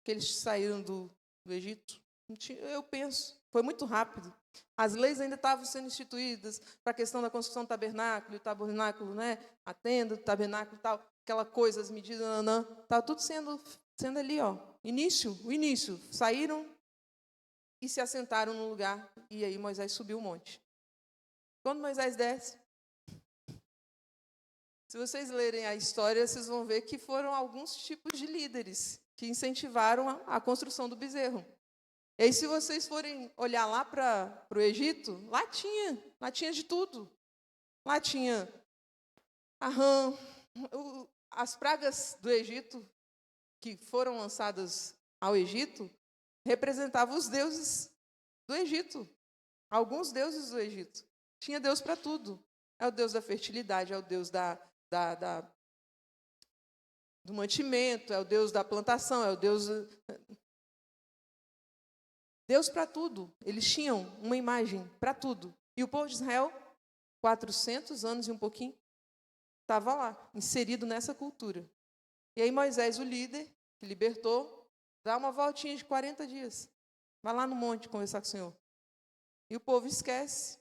que eles saíram do Egito. Eu penso, foi muito rápido. As leis ainda estavam sendo instituídas para a questão da construção do tabernáculo, né? A tenda do tabernáculo e tal, aquela coisa, as medidas, estava tudo sendo ali, ó. O início. Saíram e se assentaram no lugar, e aí Moisés subiu o monte. Quando Moisés desce, se vocês lerem a história, vocês vão ver que foram alguns tipos de líderes que incentivaram a construção do bezerro. E aí, se vocês forem olhar lá para o Egito, lá tinha de tudo. Lá tinha a rã, as pragas do Egito, que foram lançadas ao Egito, representavam os deuses do Egito. Alguns deuses do Egito. Tinha Deus para tudo. É o Deus da fertilidade, é o Deus do mantimento, é o Deus da plantação, é o Deus... Deus para tudo. Eles tinham uma imagem para tudo. E o povo de Israel, 400 anos e um pouquinho, estava lá, inserido nessa cultura. E aí Moisés, o líder, que libertou, dá uma voltinha de 40 dias. Vai lá no monte conversar com o Senhor. E o povo esquece.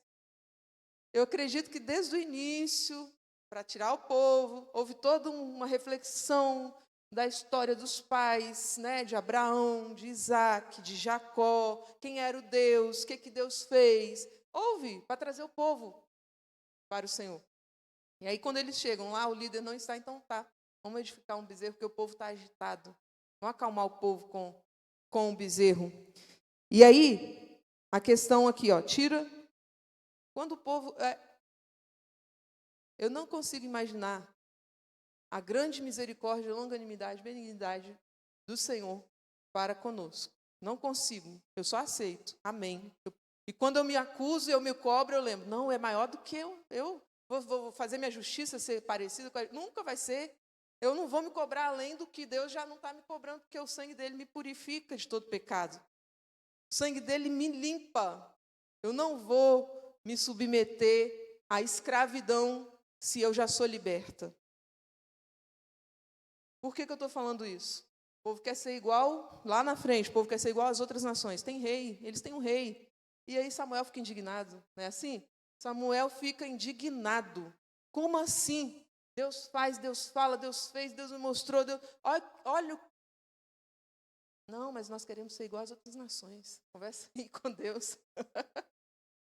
Eu acredito que desde o início para tirar o povo. Houve toda uma reflexão da história dos pais, né, de Abraão, de Isaac, de Jacó, quem era o Deus, o que Deus fez. Houve para trazer o povo para o Senhor. E aí, quando eles chegam lá, o líder não está, então tá, vamos edificar um bezerro, porque o povo está agitado. Vamos acalmar o povo com o bezerro. E aí, a questão aqui, ó, tira. Quando o povo. Eu não consigo imaginar a grande misericórdia, longanimidade, benignidade do Senhor para conosco. Não consigo, eu só aceito. Amém. E quando eu me acuso, eu me cobro, eu lembro, não, é maior do que eu vou fazer minha justiça ser parecida com a... Nunca vai ser. Eu não vou me cobrar além do que Deus já não está me cobrando, porque o sangue dele me purifica de todo pecado. O sangue dele me limpa. Eu não vou me submeter à escravidão se eu já sou liberta. Por que eu estou falando isso? O povo quer ser igual, lá na frente, o povo quer ser igual às outras nações. Tem rei, eles têm um rei. E aí Samuel fica indignado, não é assim? Samuel fica indignado. Como assim? Deus faz, Deus fala, Deus fez, Deus me mostrou, Deus... Olha. Não, mas nós queremos ser igual às outras nações. Conversa aí com Deus.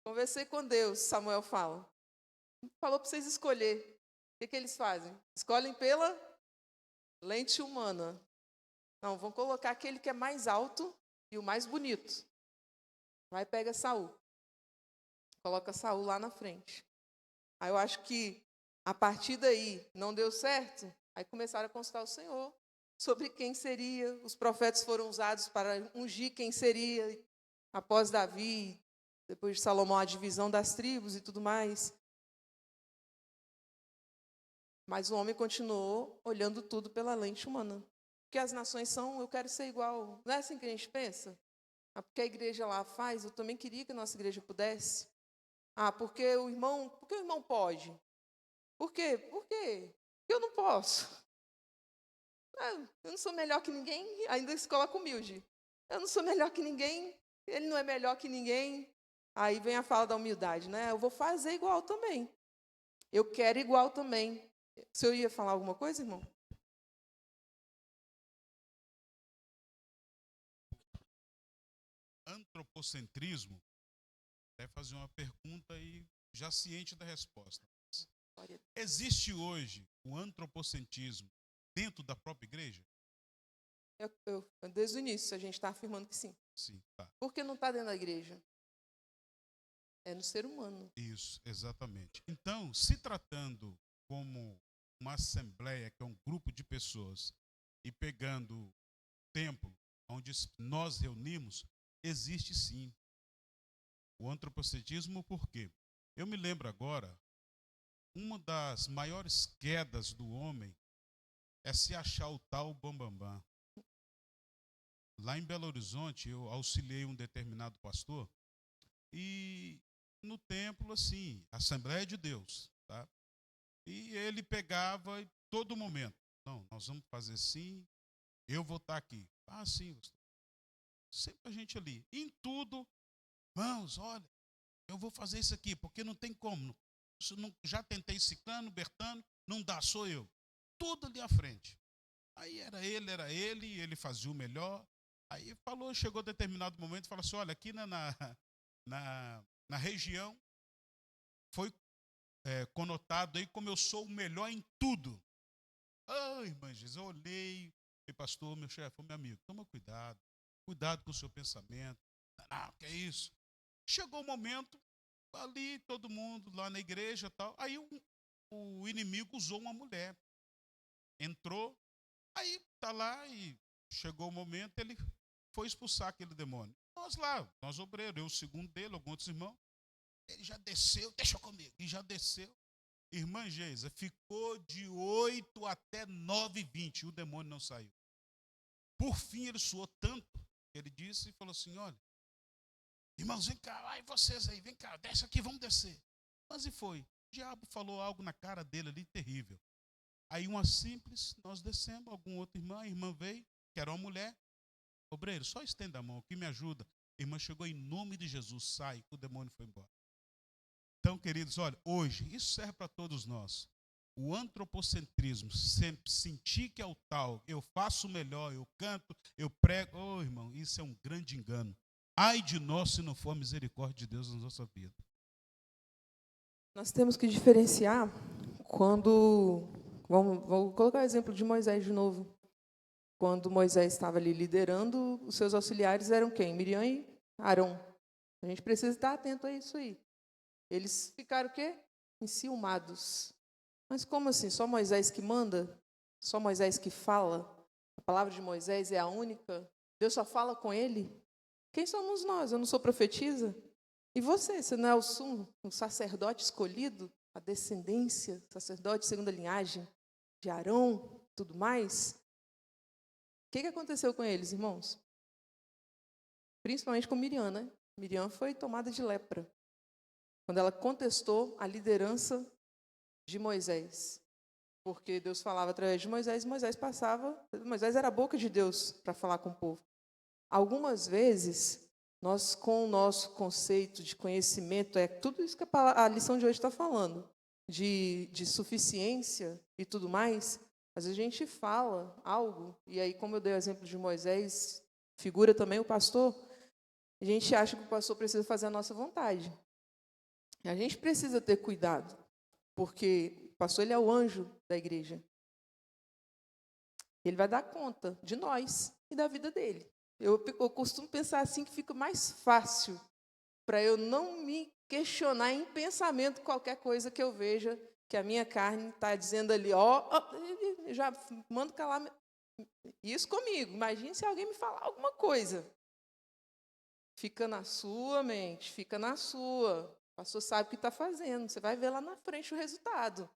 Conversei com Deus, Samuel fala. Falou para vocês escolher. O que eles fazem? Escolhem pela lente humana. Não, vão colocar aquele que é mais alto e o mais bonito. Vai, pega Saul. Coloca Saul lá na frente. Aí eu acho que a partir daí não deu certo. Aí começaram a consultar o Senhor sobre quem seria. Os profetas foram usados para ungir quem seria. Após Davi, depois de Salomão, a divisão das tribos e tudo mais. Mas o homem continuou olhando tudo pela lente humana. Porque as nações são, eu quero ser igual. Não é assim que a gente pensa? Porque a igreja lá faz, eu também queria que a nossa igreja pudesse. Porque o irmão pode. Por quê? Porque eu não posso. Eu não sou melhor que ninguém, ainda se coloca humilde. Eu não sou melhor que ninguém, ele não é melhor que ninguém. Aí vem a fala da humildade, né? Eu vou fazer igual também. Eu quero igual também. O senhor ia falar alguma coisa, irmão? Antropocentrismo é fazer uma pergunta e já ciente da resposta. Existe hoje o antropocentrismo dentro da própria igreja? Desde o início, a gente está afirmando que sim. Sim, tá. Por que não está dentro da igreja? É no ser humano. Isso, exatamente. Então, se tratando como uma assembleia, que é um grupo de pessoas, e pegando o templo onde nós reunimos, existe sim o antropocentrismo. Por quê? Eu me lembro agora, uma das maiores quedas do homem é se achar o tal bambambam. Lá em Belo Horizonte, eu auxiliei um determinado pastor, e no templo, assim, Assembleia de Deus, tá? E ele pegava e todo momento, não, nós vamos fazer assim, eu vou estar aqui. Sim, pastor. Sempre a gente ali. Em tudo, irmãos, olha, eu vou fazer isso aqui, porque não tem como. Já tentei Ciclano, Bertano, não dá, sou eu. Tudo ali à frente. Aí era ele, e ele fazia o melhor. Aí chegou a determinado momento e falou assim, olha, aqui na região foi conotado aí como eu sou o melhor em tudo. Irmã Jesus, eu olhei, e pastor, meu chefe, meu amigo, toma cuidado com o seu pensamento. Não, que é isso? Chegou o momento, ali todo mundo, lá na igreja e tal, aí o inimigo usou uma mulher. Entrou, aí está lá e chegou o momento, ele foi expulsar aquele demônio. Nós obreiros, eu o segundo dele, alguns outros irmãos, ele já desceu, deixa comigo, e já desceu. Irmã Geisa, ficou de 8 até 9h20, e o demônio não saiu. Por fim, ele suou tanto, ele disse e falou assim, olha, irmãos, vem cá, ai vocês aí, vem cá, desce aqui, vamos descer. Mas e foi, o diabo falou algo na cara dele ali, terrível. Aí uma simples, nós descemos, algum outro irmão, a irmã veio, que era uma mulher, obreiro, só estenda a mão, que me ajuda. A irmã chegou em nome de Jesus, sai, o demônio foi embora. Então, queridos, olha, hoje, isso serve para todos nós. o antropocentrismo, sempre sentir que é o tal, eu faço melhor, eu canto, eu prego, irmão, isso é um grande engano. Ai de nós se não for a misericórdia de Deus na nossa vida. Nós temos que diferenciar quando... Vou colocar o exemplo de Moisés de novo. Quando Moisés estava ali liderando, os seus auxiliares eram quem? Miriam e Arão. A gente precisa estar atento a isso aí. Eles ficaram o quê? Enciumados. Mas como assim? Só Moisés que manda? Só Moisés que fala? A palavra de Moisés é a única? Deus só fala com ele? Quem somos nós? Eu não sou profetisa? E você não é o sacerdote escolhido? A descendência, sacerdote segunda linhagem de Arão, tudo mais? O que aconteceu com eles, irmãos? Principalmente com Miriam, né? Miriam foi tomada de lepra, quando ela contestou a liderança de Moisés. Porque Deus falava através de Moisés, e Moisés era a boca de Deus para falar com o povo. Algumas vezes, nós, com o nosso conceito de conhecimento, é tudo isso que a lição de hoje está falando, de suficiência e tudo mais, às vezes a gente fala algo, e aí, como eu dei o exemplo de Moisés, figura também o pastor, a gente acha que o pastor precisa fazer a nossa vontade. A gente precisa ter cuidado, porque o pastor ele é o anjo da igreja. Ele vai dar conta de nós e da vida dele. Eu costumo pensar assim que fica mais fácil para eu não me questionar em pensamento qualquer coisa que eu veja que a minha carne está dizendo ali, já mando calar isso comigo. Imagine se alguém me falar alguma coisa. Fica na sua mente, fica na sua. O pastor sabe o que está fazendo. Você vai ver lá na frente o resultado.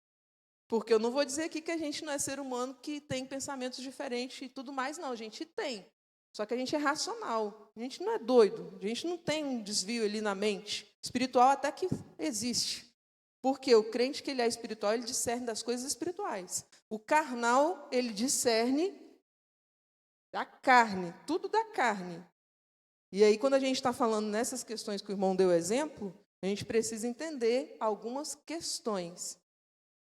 Porque eu não vou dizer aqui que a gente não é ser humano que tem pensamentos diferentes e tudo mais, não. A gente tem. Só que a gente é racional. A gente não é doido. A gente não tem um desvio ali na mente. Espiritual até que existe. Porque o crente que ele é espiritual, ele discerne das coisas espirituais. O carnal, ele discerne da carne. Tudo da carne. E aí, quando a gente está falando nessas questões que o irmão deu exemplo, a gente precisa entender algumas questões.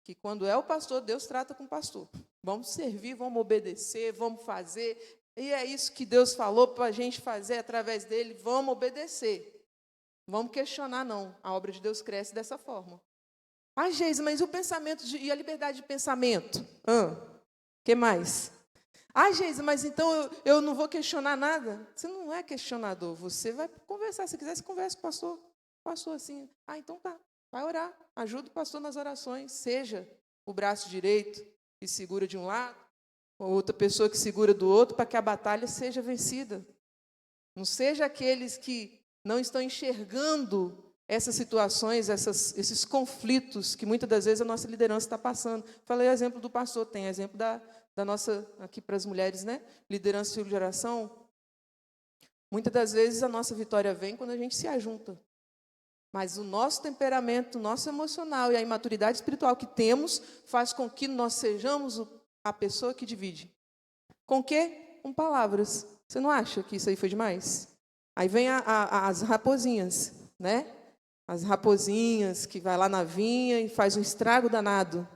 Que quando é o pastor, Deus trata com o pastor. Vamos servir, vamos obedecer, vamos fazer. E é isso que Deus falou para a gente fazer através dele, vamos obedecer. Vamos questionar, não. A obra de Deus cresce dessa forma. Geise, mas o pensamento e a liberdade de pensamento? Que mais? Geise, mas então eu não vou questionar nada? Você não é questionador, você vai conversar. Se quiser, você conversa com o pastor. Pastor assim, então tá. Vai orar, ajuda o pastor nas orações, seja o braço direito que segura de um lado, ou outra pessoa que segura do outro, para que a batalha seja vencida. Não seja aqueles que não estão enxergando essas situações, esses conflitos que muitas das vezes a nossa liderança está passando. Falei o exemplo do pastor, tem exemplo da nossa, aqui para as mulheres, né? Liderança e filho de oração. Muitas das vezes a nossa vitória vem quando a gente se ajunta. Mas o nosso temperamento, o nosso emocional e a imaturidade espiritual que temos faz com que nós sejamos a pessoa que divide. Com quê? Com palavras. Você não acha que isso aí foi demais? Aí vem as raposinhas, né? As raposinhas que vai lá na vinha e faz um estrago danado.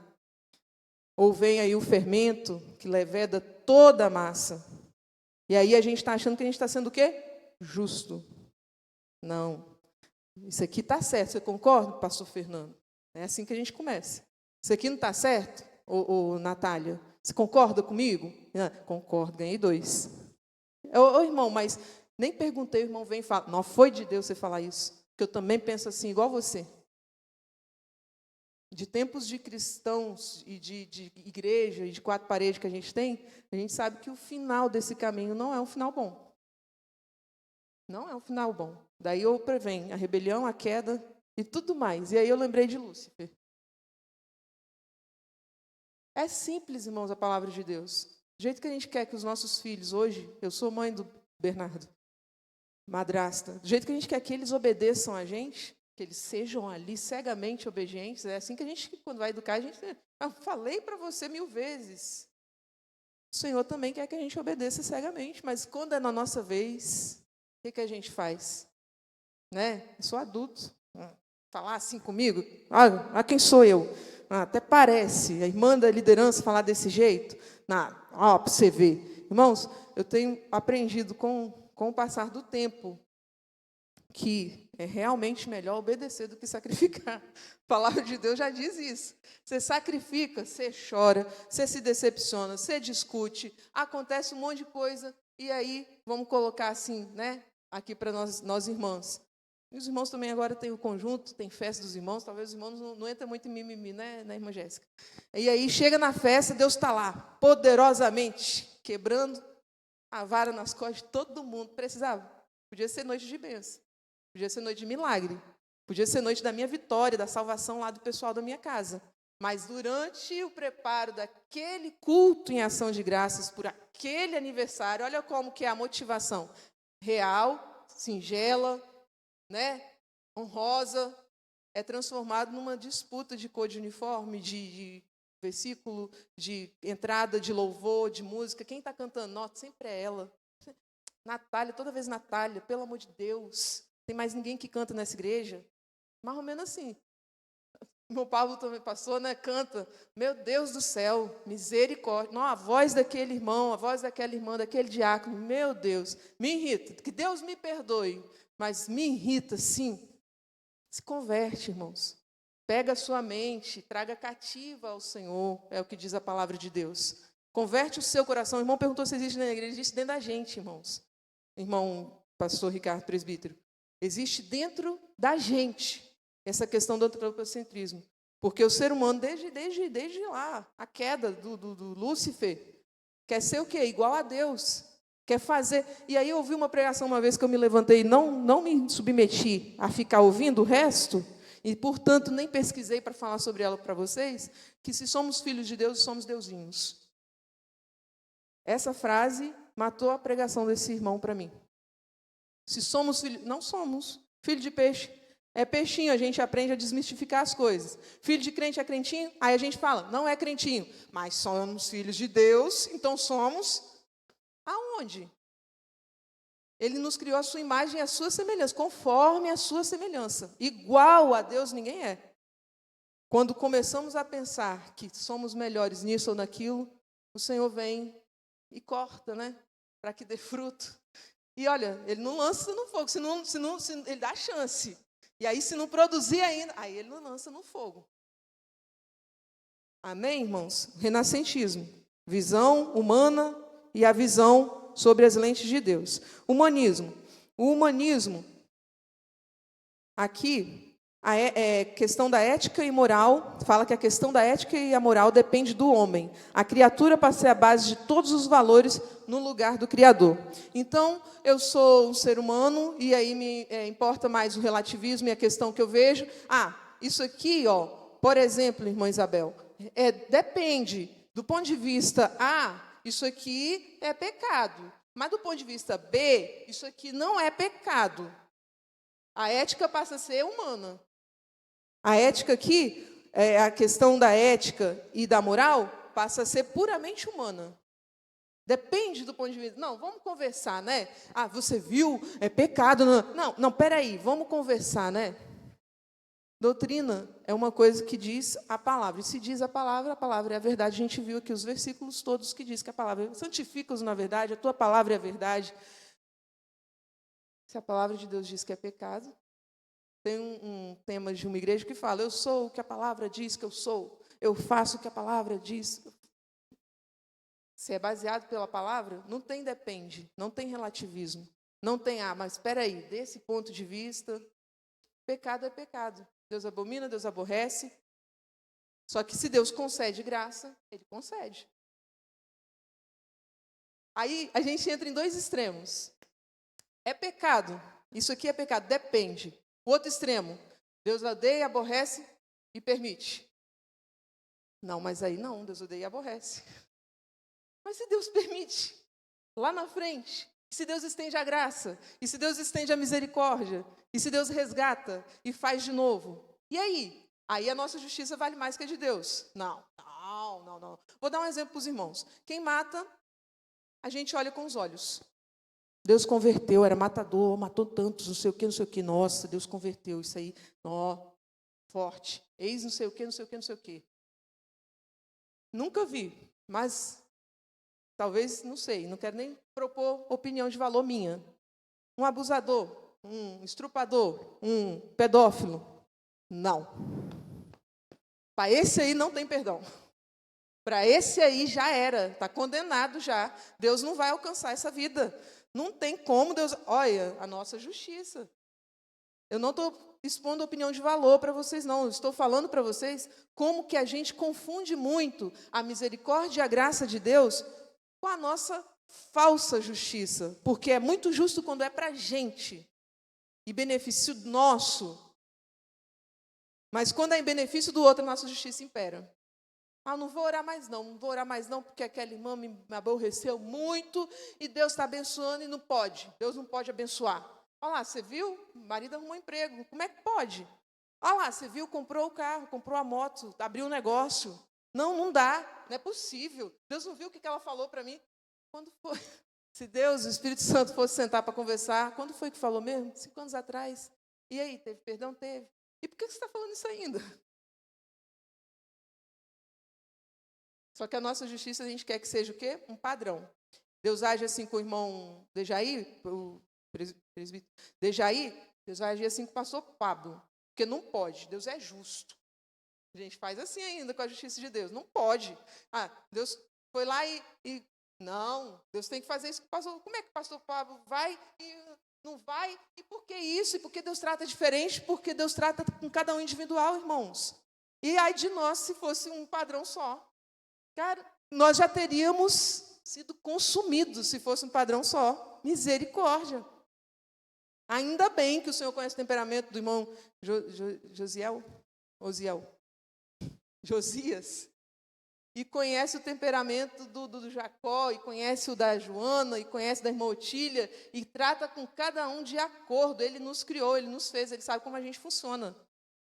Ou vem aí o fermento que leveda toda a massa. E aí a gente está achando que a gente está sendo o quê? Justo. Não. Isso aqui está certo, você concorda, pastor Fernando? É assim que a gente começa. Isso aqui não está certo, ô Natália? Você concorda comigo? Concordo, ganhei 2. Irmão, mas nem perguntei, o irmão vem e fala, não foi de Deus você falar isso, porque eu também penso assim, igual você. De tempos de cristãos e de igreja e de 4 paredes que a gente sabe que o final desse caminho não é um final bom. Não é um final bom. Daí prevém a rebelião, a queda e tudo mais. E aí eu lembrei de Lúcifer. É simples, irmãos, a palavra de Deus. Do jeito que a gente quer que os nossos filhos hoje, eu sou mãe do Bernardo, madrasta, do jeito que a gente quer que eles obedeçam a gente, que eles sejam ali cegamente obedientes, é assim que a gente, quando vai educar, a gente... falei para você 1000 vezes. O Senhor também quer que a gente obedeça cegamente, mas quando é na nossa vez, o que a gente faz? Né? Eu sou adulto. falar assim comigo? Ah, quem sou eu? Até parece. A irmã da liderança falar desse jeito. Para você ver. Irmãos, eu tenho aprendido com o passar do tempo que é realmente melhor obedecer do que sacrificar. A palavra de Deus já diz isso. Você sacrifica, você chora, você se decepciona, você discute, acontece um monte de coisa, e aí, vamos colocar assim, né, aqui para nós irmãs. E os irmãos também agora têm o conjunto, tem festa dos irmãos, talvez os irmãos não entram muito em mimimi, né, irmã Jéssica? E aí, chega na festa, Deus está lá, poderosamente, quebrando a vara nas costas de todo mundo. Precisava? Podia ser noite de bênção. Podia ser noite de milagre. Podia ser noite da minha vitória, da salvação lá do pessoal da minha casa. Mas durante o preparo daquele culto em ação de graças, por aquele aniversário, olha como que é a motivação. Real, singela, né, honrosa, é transformado numa disputa de cor de uniforme, de versículo, de entrada, de louvor, de música. Quem está cantando nota sempre é ela. Natália, toda vez Natália, pelo amor de Deus. Tem mais ninguém que canta nessa igreja? Mais ou menos assim. Meu Pablo também passou, né? Canta. Meu Deus do céu, misericórdia. Não, a voz daquele irmão, a voz daquela irmã, daquele diácono, meu Deus, me irrita. Que Deus me perdoe, mas me irrita, sim. Se converte, irmãos. Pega a sua mente, traga cativa ao Senhor, é o que diz a palavra de Deus. Converte o seu coração. O irmão perguntou se existe na igreja. Existe dentro da gente, irmãos. Irmão pastor Ricardo Presbítero. Existe dentro da gente essa questão do antropocentrismo. Porque o ser humano, desde lá, a queda do Lúcifer, quer ser o quê? Igual a Deus. Quer fazer. E aí eu ouvi uma pregação uma vez que eu me levantei e não me submeti a ficar ouvindo o resto, e, portanto, nem pesquisei para falar sobre ela para vocês, que se somos filhos de Deus, somos deusinhos. Essa frase matou a pregação desse irmão para mim. Se somos filhos, não somos. Filho de peixe é peixinho, a gente aprende a desmistificar as coisas. Filho de crente é crentinho, aí a gente fala, não é crentinho, mas somos filhos de Deus, então somos aonde? Ele nos criou a sua imagem e a sua semelhança, conforme a sua semelhança. Igual a Deus ninguém é. Quando começamos a pensar que somos melhores nisso ou naquilo, o Senhor vem e corta, né? Para que dê fruto. E olha, ele não lança no fogo, se ele dá chance. E aí, se não produzir ainda, aí ele não lança no fogo. Amém, irmãos? Renascentismo. Visão humana e a visão sobre as lentes de Deus. Humanismo. O humanismo, aqui, a questão da ética e moral, fala que a questão da ética e a moral depende do homem. A criatura passa a ser a base de todos os valores no lugar do Criador. Então, eu sou um ser humano e aí me importa mais o relativismo e a questão que eu vejo. Isso aqui, ó, por exemplo, irmã Isabel, depende do ponto de vista A, isso aqui é pecado. Mas do ponto de vista B, isso aqui não é pecado. A ética passa a ser humana. A ética aqui, a questão da ética e da moral, passa a ser puramente humana. Depende do ponto de vista. Não, vamos conversar, né? Você viu, é pecado. Não, peraí, vamos conversar, né? Doutrina é uma coisa que diz a palavra. E se diz a palavra é a verdade. A gente viu aqui os versículos todos que diz que a palavra santifica-os na verdade, a tua palavra é a verdade. Se a palavra de Deus diz que é pecado, tem um tema de uma igreja que fala, eu sou o que a palavra diz que eu sou, eu faço o que a palavra diz. Se é baseado pela palavra, não tem depende, não tem relativismo, não tem, mas espera aí, desse ponto de vista, pecado é pecado. Deus abomina, Deus aborrece. Só que se Deus concede graça, Ele concede. Aí a gente entra em dois extremos. É pecado, isso aqui é pecado, depende. O outro extremo, Deus odeia, aborrece e permite. Não, mas aí não, Deus odeia e aborrece. Mas se Deus permite, lá na frente, se Deus estende a graça, e se Deus estende a misericórdia, e se Deus resgata e faz de novo, e aí? Aí a nossa justiça vale mais que a de Deus. Não. Vou dar um exemplo para os irmãos. Quem mata, a gente olha com os olhos. Deus converteu, era matador, matou tantos, não sei o que. Nossa, Deus converteu, isso aí. forte. Eis não sei o quê, não sei o quê, não sei o quê. Nunca vi, mas talvez, não sei, não quero nem propor opinião de valor minha. Um abusador, um estrupador, um pedófilo. Não. Para esse aí não tem perdão. Para esse aí já era, está condenado já. Deus não vai alcançar essa vida. Não tem como Deus... Olha, a nossa justiça. Eu não estou expondo opinião de valor para vocês, não. Eu estou falando para vocês como que a gente confunde muito a misericórdia e a graça de Deus com a nossa falsa justiça. Porque é muito justo quando é para a gente. E benefício nosso. Mas quando é em benefício do outro, a nossa justiça impera. Não vou orar mais não vou orar mais não, porque aquela irmã me aborreceu muito e Deus está abençoando e não pode. Deus não pode abençoar. Olha lá, você viu? O marido arrumou um emprego. Como é que pode? Olha lá, você viu? Comprou o carro, comprou a moto, abriu um negócio. Não dá, não é possível. Deus não viu o que ela falou para mim? Quando foi? Se Deus, o Espírito Santo, fosse sentar para conversar, quando foi que falou mesmo? 5 anos atrás. E aí, teve perdão? Teve. E por que você está falando isso ainda? Só que a nossa justiça, a gente quer que seja o quê? Um padrão. Deus age assim com o irmão Dejaí, o presbítero Dejaí, Deus vai agir assim com o pastor Pablo. Porque não pode, Deus é justo. A gente faz assim ainda com a justiça de Deus. Não pode. Deus foi lá e... Não, Deus tem que fazer isso com o pastor. Como é que o pastor Pablo vai e não vai? E por que isso? E por que Deus trata diferente? Porque Deus trata com cada um individual, irmãos. E ai de nós se fosse um padrão só. Cara, nós já teríamos sido consumidos se fosse um padrão só. Misericórdia. Ainda bem que o Senhor conhece o temperamento do irmão Josias. E conhece o temperamento do Jacó, e conhece o da Joana, e conhece da irmã Otília, e trata com cada um de acordo. Ele nos criou, ele nos fez, ele sabe como a gente funciona.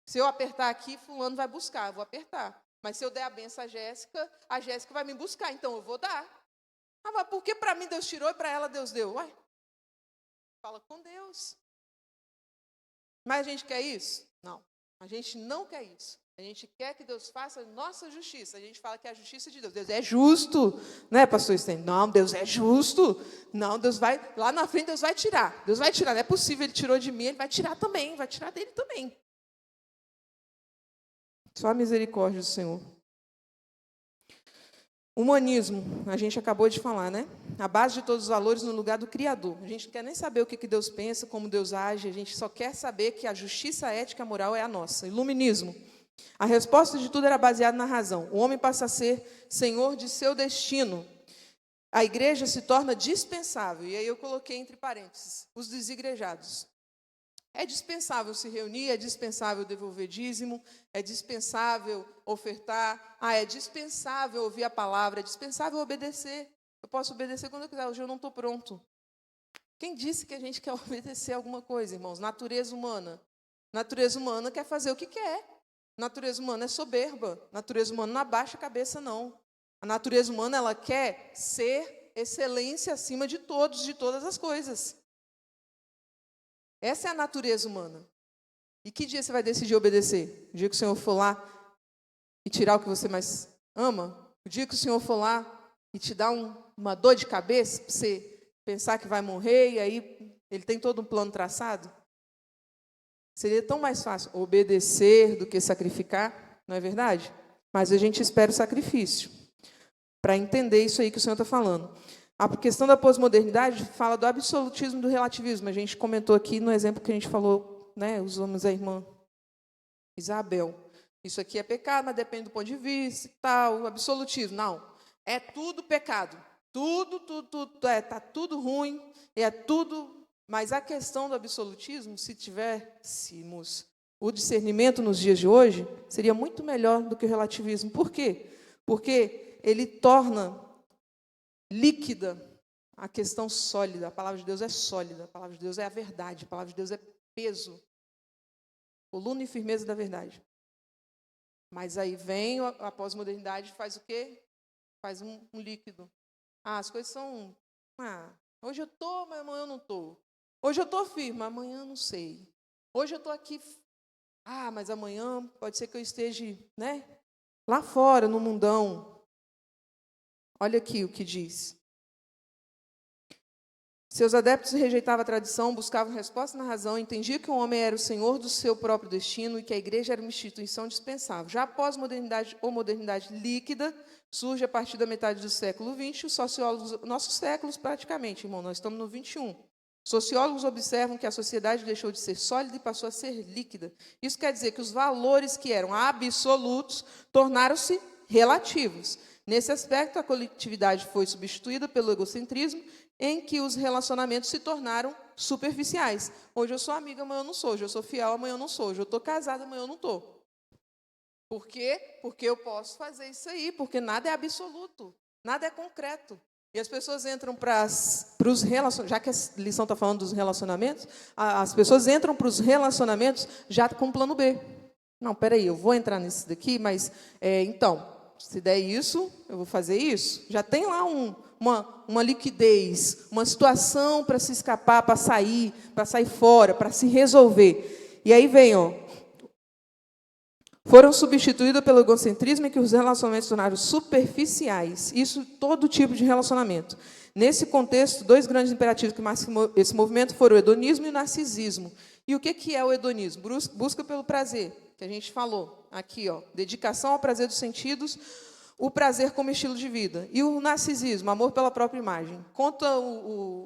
Se eu apertar aqui, fulano vai buscar, eu vou apertar. Mas se eu der a benção à Jéssica, a Jéssica vai me buscar, então eu vou dar. Mas por que para mim Deus tirou e para ela Deus deu? Ué, fala com Deus. Mas a gente quer isso? Não, a gente não quer isso. A gente quer que Deus faça a nossa justiça. A gente fala que é a justiça de Deus. Deus é justo, né, pastor Sten? Não, Deus é justo. Não, Deus vai, lá na frente Deus vai tirar. Deus vai tirar, não é possível, Ele tirou de mim, Ele vai tirar também, vai tirar dele também. Só a misericórdia do Senhor. Humanismo, a gente acabou de falar, né? A base de todos os valores no lugar do Criador. A gente não quer nem saber o que Deus pensa, como Deus age, a gente só quer saber que a justiça ética e moral é a nossa. Iluminismo. A resposta de tudo era baseada na razão. O homem passa a ser senhor de seu destino. A igreja se torna dispensável. E aí eu coloquei entre parênteses, os desigrejados. É dispensável se reunir, é dispensável devolver dízimo, é dispensável ofertar, é dispensável ouvir a palavra, é dispensável obedecer. Eu posso obedecer quando eu quiser, hoje eu não estou pronto. Quem disse que a gente quer obedecer alguma coisa, irmãos? Natureza humana. Natureza humana quer fazer o que quer. Natureza humana é soberba. Natureza humana não abaixa a cabeça, não. A natureza humana, ela quer ser excelência acima de todos, de todas as coisas. Essa é a natureza humana. E que dia você vai decidir obedecer? O dia que o Senhor for lá e tirar o que você mais ama? O dia que o Senhor for lá e te dar uma dor de cabeça, para você pensar que vai morrer, e aí Ele tem todo um plano traçado? Seria tão mais fácil obedecer do que sacrificar, não é verdade? Mas a gente espera o sacrifício para entender isso aí que o Senhor está falando. A questão da pós-modernidade fala do absolutismo e do relativismo. A gente comentou aqui no exemplo que a gente falou, né, usamos a irmã Isabel. Isso aqui é pecado, mas depende do ponto de vista e tal, o absolutismo. Não, é tudo pecado. Tudo, está tudo ruim, é tudo... Mas a questão do absolutismo, se tivéssemos o discernimento nos dias de hoje, seria muito melhor do que o relativismo. Por quê? Porque ele torna líquida a questão sólida. A palavra de Deus é sólida, a palavra de Deus é a verdade, a palavra de Deus é peso, coluna e firmeza da verdade. Mas aí vem a pós-modernidade e faz o quê? Faz um líquido. As coisas são... hoje eu estou, mas amanhã eu não estou. Hoje eu estou firme, amanhã eu não sei. Hoje eu estou aqui Ah, mas amanhã pode ser que eu esteja, né, lá fora, no mundão. Olha aqui o que diz. Seus adeptos rejeitavam a tradição, buscavam resposta na razão, entendiam que o homem era o senhor do seu próprio destino e que a igreja era uma instituição dispensável. Já após a modernidade ou modernidade líquida, surge a partir da metade do século XX, os sociólogos, nossos séculos praticamente, irmão, nós estamos no 21. Sociólogos observam que a sociedade deixou de ser sólida e passou a ser líquida. Isso quer dizer que os valores que eram absolutos tornaram-se relativos. Nesse aspecto, a coletividade foi substituída pelo egocentrismo, em que os relacionamentos se tornaram superficiais. Hoje eu sou amiga, amanhã eu não sou. Hoje eu sou fiel, amanhã eu não sou. Hoje eu estou casada, amanhã eu não estou. Por quê? Porque eu posso fazer isso aí, porque nada é absoluto, nada é concreto. E as pessoas entram para os relacionamentos, já que a lição está falando dos relacionamentos, as pessoas entram para os relacionamentos já com plano B. Não, peraí, eu vou entrar nesse daqui, mas, então, se der isso, eu vou fazer isso. Já tem lá uma liquidez, uma situação para se escapar, para sair fora, para se resolver. E aí vem, foram substituídos pelo egocentrismo em que os relacionamentos tornaram superficiais. Isso, todo tipo de relacionamento. Nesse contexto, dois grandes imperativos que marcam esse movimento foram o hedonismo e o narcisismo. E o que é o hedonismo? Busca pelo prazer, que a gente falou aqui, dedicação ao prazer dos sentidos, o prazer como estilo de vida. E o narcisismo, amor pela própria imagem. Conta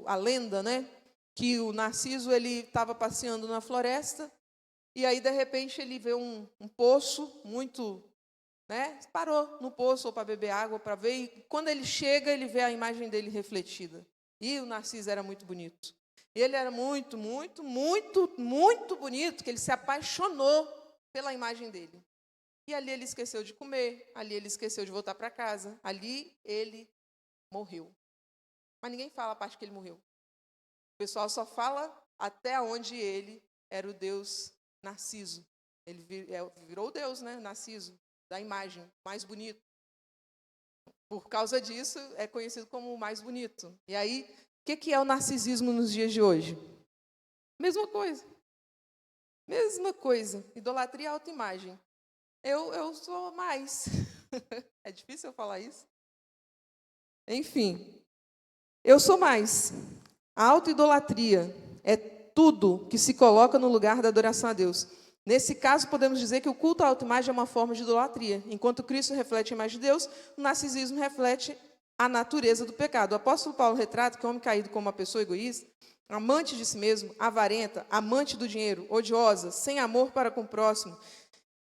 a lenda, né, que o Narciso estava passeando na floresta, e aí, de repente, ele vê um poço muito, né, parou no poço ou para beber água, para ver, e quando ele chega, ele vê a imagem dele refletida. E o Narciso era muito bonito. Ele era muito, muito, muito, muito bonito, que ele se apaixonou pela imagem dele. E ali ele esqueceu de comer, ali ele esqueceu de voltar para casa, ali ele morreu. Mas ninguém fala a parte que ele morreu. O pessoal só fala até onde ele era o Deus Narciso. Ele virou o Deus, né, Narciso, da imagem, mais bonito. Por causa disso, é conhecido como o mais bonito. E aí, o que é o narcisismo nos dias de hoje? Mesma coisa. Mesma coisa. Idolatria e autoimagem. Eu sou mais. É difícil eu falar isso? Enfim, eu sou mais. A autoidolatria é tudo que se coloca no lugar da adoração a Deus. Nesse caso, podemos dizer que o culto à autoimagem é uma forma de idolatria. Enquanto Cristo reflete a imagem de Deus, o narcisismo reflete a natureza do pecado. O apóstolo Paulo retrata que o homem caído como uma pessoa egoísta, amante de si mesmo, avarenta, amante do dinheiro, odiosa, sem amor para com o próximo,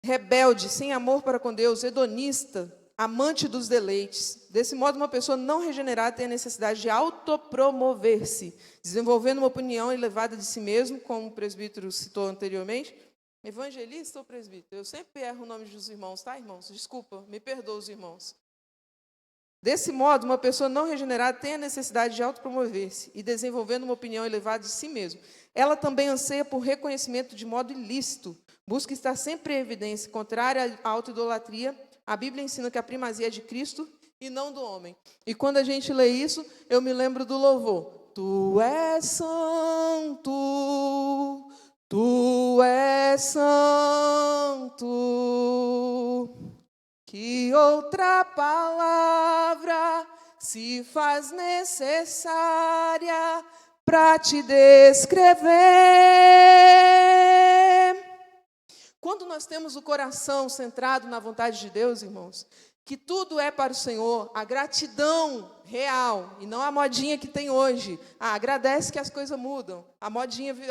rebelde, sem amor para com Deus, hedonista, amante dos deleites. Desse modo, uma pessoa não regenerada tem a necessidade de autopromover-se, desenvolvendo uma opinião elevada de si mesmo, como o presbítero citou anteriormente. Evangelista ou presbítero? Eu sempre erro o nome dos irmãos, tá, irmãos? Desculpa, me perdoa os irmãos. Desse modo, uma pessoa não regenerada tem a necessidade de autopromover-se e desenvolvendo uma opinião elevada de si mesmo. Ela também anseia por reconhecimento de modo ilícito, busca estar sempre em evidência, contrária à autoidolatria. A Bíblia ensina que a primazia é de Cristo e não do homem. E quando a gente lê isso, eu me lembro do louvor. Tu és santo, tu és santo. Que outra palavra se faz necessária para te descrever? Quando nós temos o coração centrado na vontade de Deus, irmãos, que tudo é para o Senhor, a gratidão real, e não a modinha que tem hoje. Agradece que as coisas mudam. A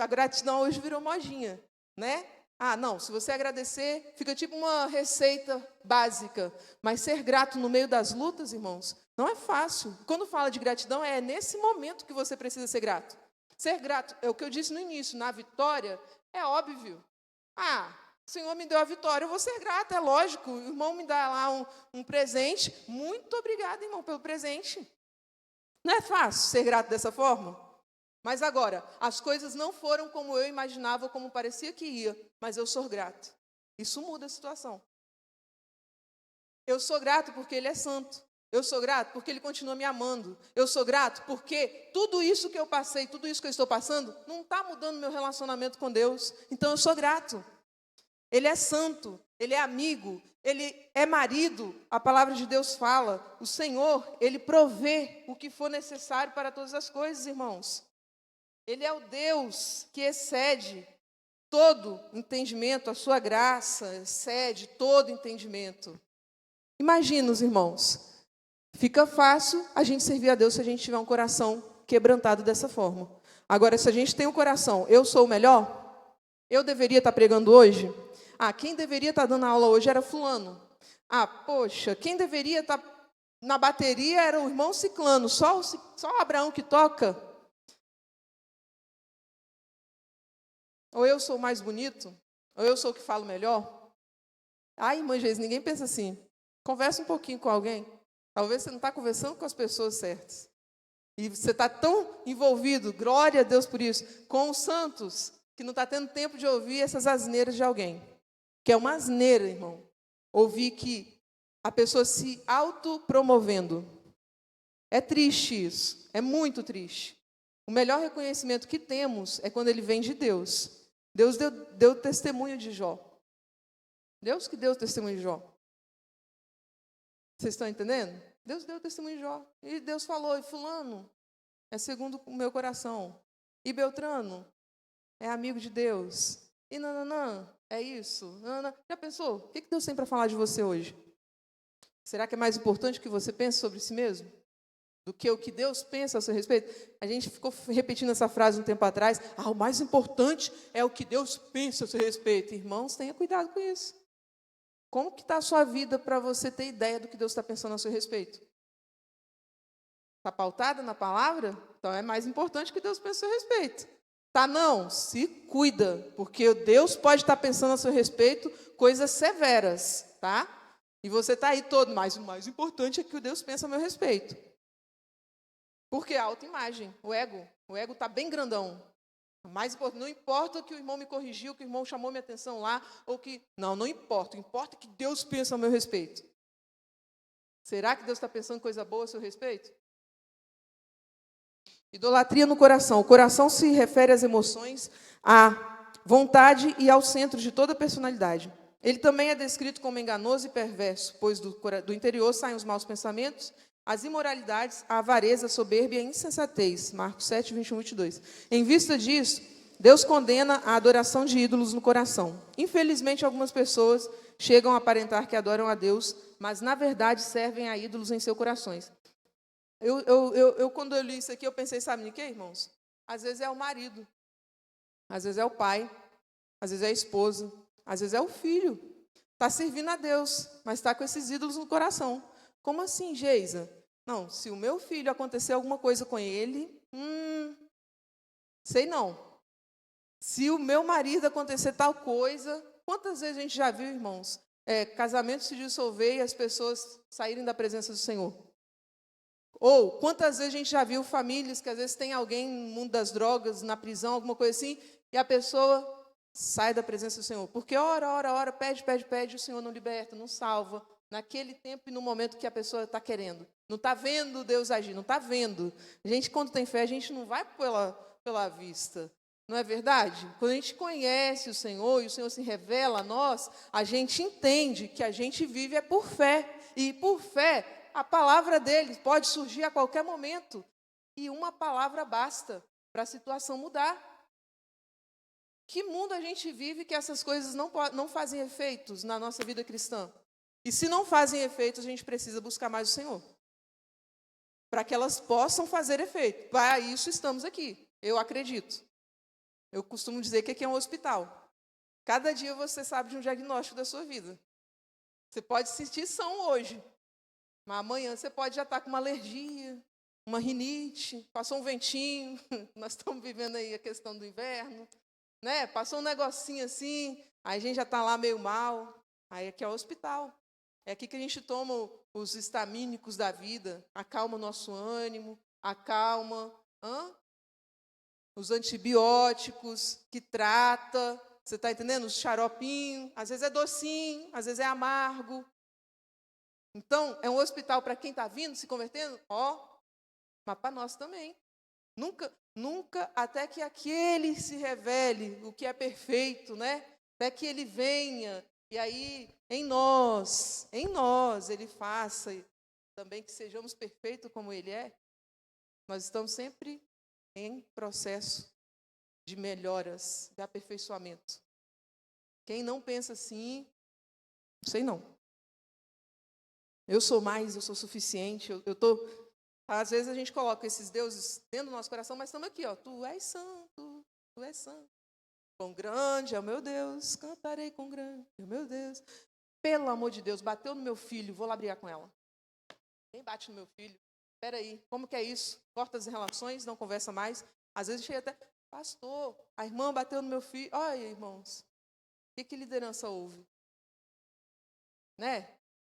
gratidão hoje virou modinha, né? Não, se você agradecer, fica tipo uma receita básica. Mas ser grato no meio das lutas, irmãos, não é fácil. Quando fala de gratidão, é nesse momento que você precisa ser grato. Ser grato, é o que eu disse no início, na vitória, é óbvio. O Senhor me deu a vitória, eu vou ser grato, é lógico. O irmão me dá lá um presente. Muito obrigada, irmão, pelo presente. Não é fácil ser grato dessa forma? Mas agora, as coisas não foram como eu imaginava, como parecia que ia, mas eu sou grato. Isso muda a situação. Eu sou grato porque Ele é santo. Eu sou grato porque Ele continua me amando. Eu sou grato porque tudo isso que eu passei, tudo isso que eu estou passando, não está mudando meu relacionamento com Deus. Então eu sou grato. Ele é santo, ele é amigo, ele é marido. A palavra de Deus fala, o Senhor, ele provê o que for necessário para todas as coisas, irmãos. Ele é o Deus que excede todo entendimento, a sua graça excede todo entendimento. Imagina, os irmãos, fica fácil a gente servir a Deus se a gente tiver um coração quebrantado dessa forma. Agora, se a gente tem um coração, eu sou o melhor, eu deveria estar pregando hoje? Quem deveria estar dando aula hoje era fulano. Poxa, quem deveria estar na bateria era o irmão ciclano, só o Abraão que toca. Ou eu sou mais bonito, ou eu sou o que falo melhor. Irmã Geis, ninguém pensa assim. Conversa um pouquinho com alguém. Talvez você não está conversando com as pessoas certas. E você está tão envolvido, glória a Deus por isso, com os santos, que não está tendo tempo de ouvir essas asneiras de alguém. Que é uma asneira, irmão. Ouvir que a pessoa se autopromovendo. É triste isso, é muito triste. O melhor reconhecimento que temos é quando ele vem de Deus. Deus deu testemunho de Jó. Deus que deu o testemunho de Jó. Vocês estão entendendo? Deus deu o testemunho de Jó. E Deus falou, e fulano é segundo o meu coração. E Beltrano é amigo de Deus. E nananã, é isso. Nananã. Já pensou? O que Deus tem para falar de você hoje? Será que é mais importante que você pense sobre si mesmo? Do que o que Deus pensa a seu respeito? A gente ficou repetindo essa frase um tempo atrás. O mais importante é o que Deus pensa a seu respeito. Irmãos, tenha cuidado com isso. Como que está a sua vida para você ter ideia do que Deus está pensando a seu respeito? Está pautada na palavra? Então é mais importante que Deus pense a seu respeito. Não? Se cuida, porque Deus pode estar pensando a seu respeito coisas severas, tá? E você está aí todo, mas o mais importante é que o Deus pensa a meu respeito. Porque a autoimagem, o ego está bem grandão. Mais importante, não importa que o irmão me corrigiu, que o irmão chamou minha atenção lá, ou que... Não importa. Importa que Deus pensa a meu respeito. Será que Deus está pensando coisa boa a seu respeito? Idolatria no coração. O coração se refere às emoções, à vontade e ao centro de toda a personalidade. Ele também é descrito como enganoso e perverso, pois do interior saem os maus pensamentos, as imoralidades, a avareza, a soberba e a insensatez. Marcos 7, 21 e 22. Em vista disso, Deus condena a adoração de ídolos no coração. Infelizmente, algumas pessoas chegam a aparentar que adoram a Deus, mas, na verdade, servem a ídolos em seus corações. Quando eu li isso aqui, eu pensei, sabe o que, irmãos? Às vezes é o marido, às vezes é o pai, às vezes é a esposa, às vezes é o filho. Está servindo a Deus, mas está com esses ídolos no coração. Como assim, Geisa? Não, se o meu filho acontecer alguma coisa com ele, sei não. Se o meu marido acontecer tal coisa, quantas vezes a gente já viu, irmãos, casamentos se dissolver e as pessoas saírem da presença do Senhor? Ou quantas vezes a gente já viu famílias que às vezes tem alguém no mundo das drogas, na prisão, alguma coisa assim, e a pessoa sai da presença do Senhor. Porque ora, pede, o Senhor não liberta, não salva. Naquele tempo e no momento que a pessoa está querendo. Não está vendo Deus agir, não está vendo. A gente, quando tem fé, a gente não vai pela vista. Não é verdade? Quando a gente conhece o Senhor e o Senhor se revela a nós, a gente entende que a gente vive por fé. E por fé, a palavra dele pode surgir a qualquer momento. E uma palavra basta para a situação mudar. Que mundo a gente vive que essas coisas não fazem efeitos na nossa vida cristã? E se não fazem efeito, a gente precisa buscar mais o Senhor. Para que elas possam fazer efeito. Para isso estamos aqui, eu acredito. Eu costumo dizer que aqui é um hospital. Cada dia você sabe de um diagnóstico da sua vida. Você pode sentir são hoje, mas amanhã você pode já estar com uma alergia, uma rinite, passou um ventinho, nós estamos vivendo aí a questão do inverno, né? Passou um negocinho assim, aí a gente já está lá meio mal, aí aqui é o hospital. É aqui que a gente toma os histamínicos da vida, acalma o nosso ânimo, acalma os antibióticos que trata, você está entendendo? Os xaropinhos, às vezes é docinho, às vezes é amargo. Então, é um hospital para quem está vindo, se convertendo, mas para nós também. Nunca, até que aquele se revele o que é perfeito, né? até que ele venha, e aí em nós, ele faça, e também que sejamos perfeitos como ele é. Nós estamos sempre em processo de melhoras, de aperfeiçoamento. Quem não pensa assim, não sei não. Eu sou mais, eu sou suficiente, às vezes a gente coloca esses deuses dentro do nosso coração, mas estamos aqui, ó, tu és santo, tu és santo. Quão grande é o meu Deus, cantarei com grande é o meu Deus. Pelo amor de Deus, bateu no meu filho, vou lá brigar com ela. Quem bate no meu filho? Espera aí, como que é isso? Corta as relações, não conversa mais. Às vezes chega até, pastor, a irmã bateu no meu filho. Olha, irmãos, o que liderança houve? Né?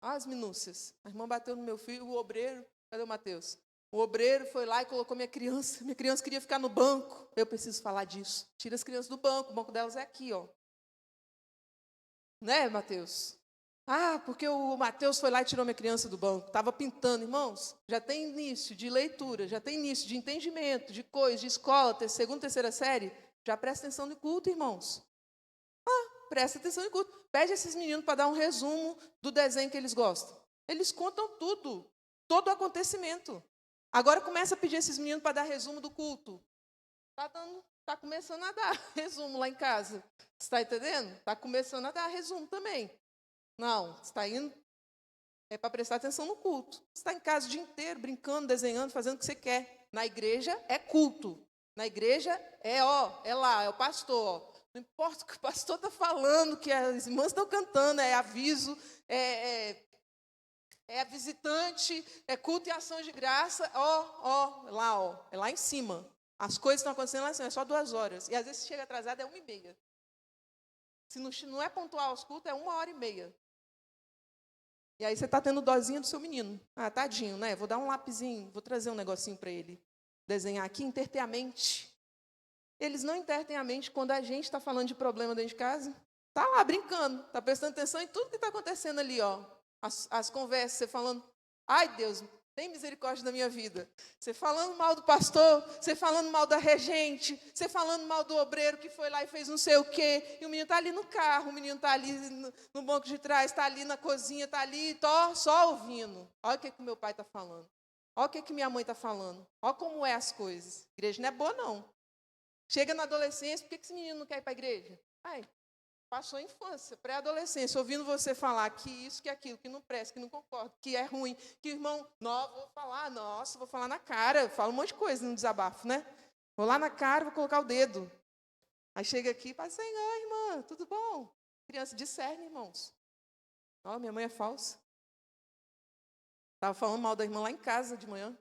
Olha as minúcias. A irmã bateu no meu filho, o obreiro, cadê o Mateus? O obreiro foi lá e colocou minha criança queria ficar no banco. Eu preciso falar disso. Tira as crianças do banco, o banco delas é aqui, ó. Né, Mateus? Ah, porque o Mateus foi lá e tirou minha criança do banco. Estava pintando, irmãos. Já tem início de leitura, já tem início de entendimento, de coisa, de escola, segunda, terceira série. Já presta atenção no culto, irmãos. Presta atenção no culto. Pede esses meninos para dar um resumo do desenho que eles gostam. Eles contam tudo, todo o acontecimento. Agora começa a pedir esses meninos para dar resumo do culto. Está começando a dar resumo lá em casa. Você está entendendo? Está começando a dar resumo também. Não, você está indo para prestar atenção no culto. Você está em casa o dia inteiro, brincando, desenhando, fazendo o que você quer. Na igreja é culto. Na igreja é lá, é o pastor. Não importa o que o pastor está falando, que as irmãs estão cantando, é aviso, é visitante, é culto e ação de graça, é lá em cima. As coisas estão acontecendo lá em cima, é só 2 horas. E às vezes se chega atrasado é 1h30. Se não é pontual aos cultos, é 1h30. E aí você está tendo dozinha do seu menino. Ah, tadinho, né? Vou dar um lapisinho, vou trazer um negocinho para ele desenhar aqui, interter a mente. Eles não intertem a mente quando a gente está falando de problema dentro de casa. Está lá brincando, está prestando atenção em tudo que está acontecendo ali, ó. As conversas, você falando, ai Deus, tem misericórdia da minha vida. Você falando mal do pastor, você falando mal da regente, você falando mal do obreiro que foi lá e fez não sei o quê, e o menino está ali no carro, o menino está ali no banco de trás, está ali na cozinha, está ali, só ouvindo. Olha o que o meu pai está falando. Olha o que minha mãe está falando. Olha como é as coisas. A igreja não é boa, não. Chega na adolescência, por que esse menino não quer ir para a igreja? Passou a infância, pré-adolescência, ouvindo você falar que isso, que aquilo, que não presta, que não concorda, que é ruim, que irmão, vou falar na cara, falo um monte de coisa no desabafo, né? Vou lá na cara, vou colocar o dedo. Aí chega aqui, Pai Senhor, irmã, tudo bom? Criança discerne, irmãos. Minha mãe é falsa. Estava falando mal da irmã lá em casa de manhã.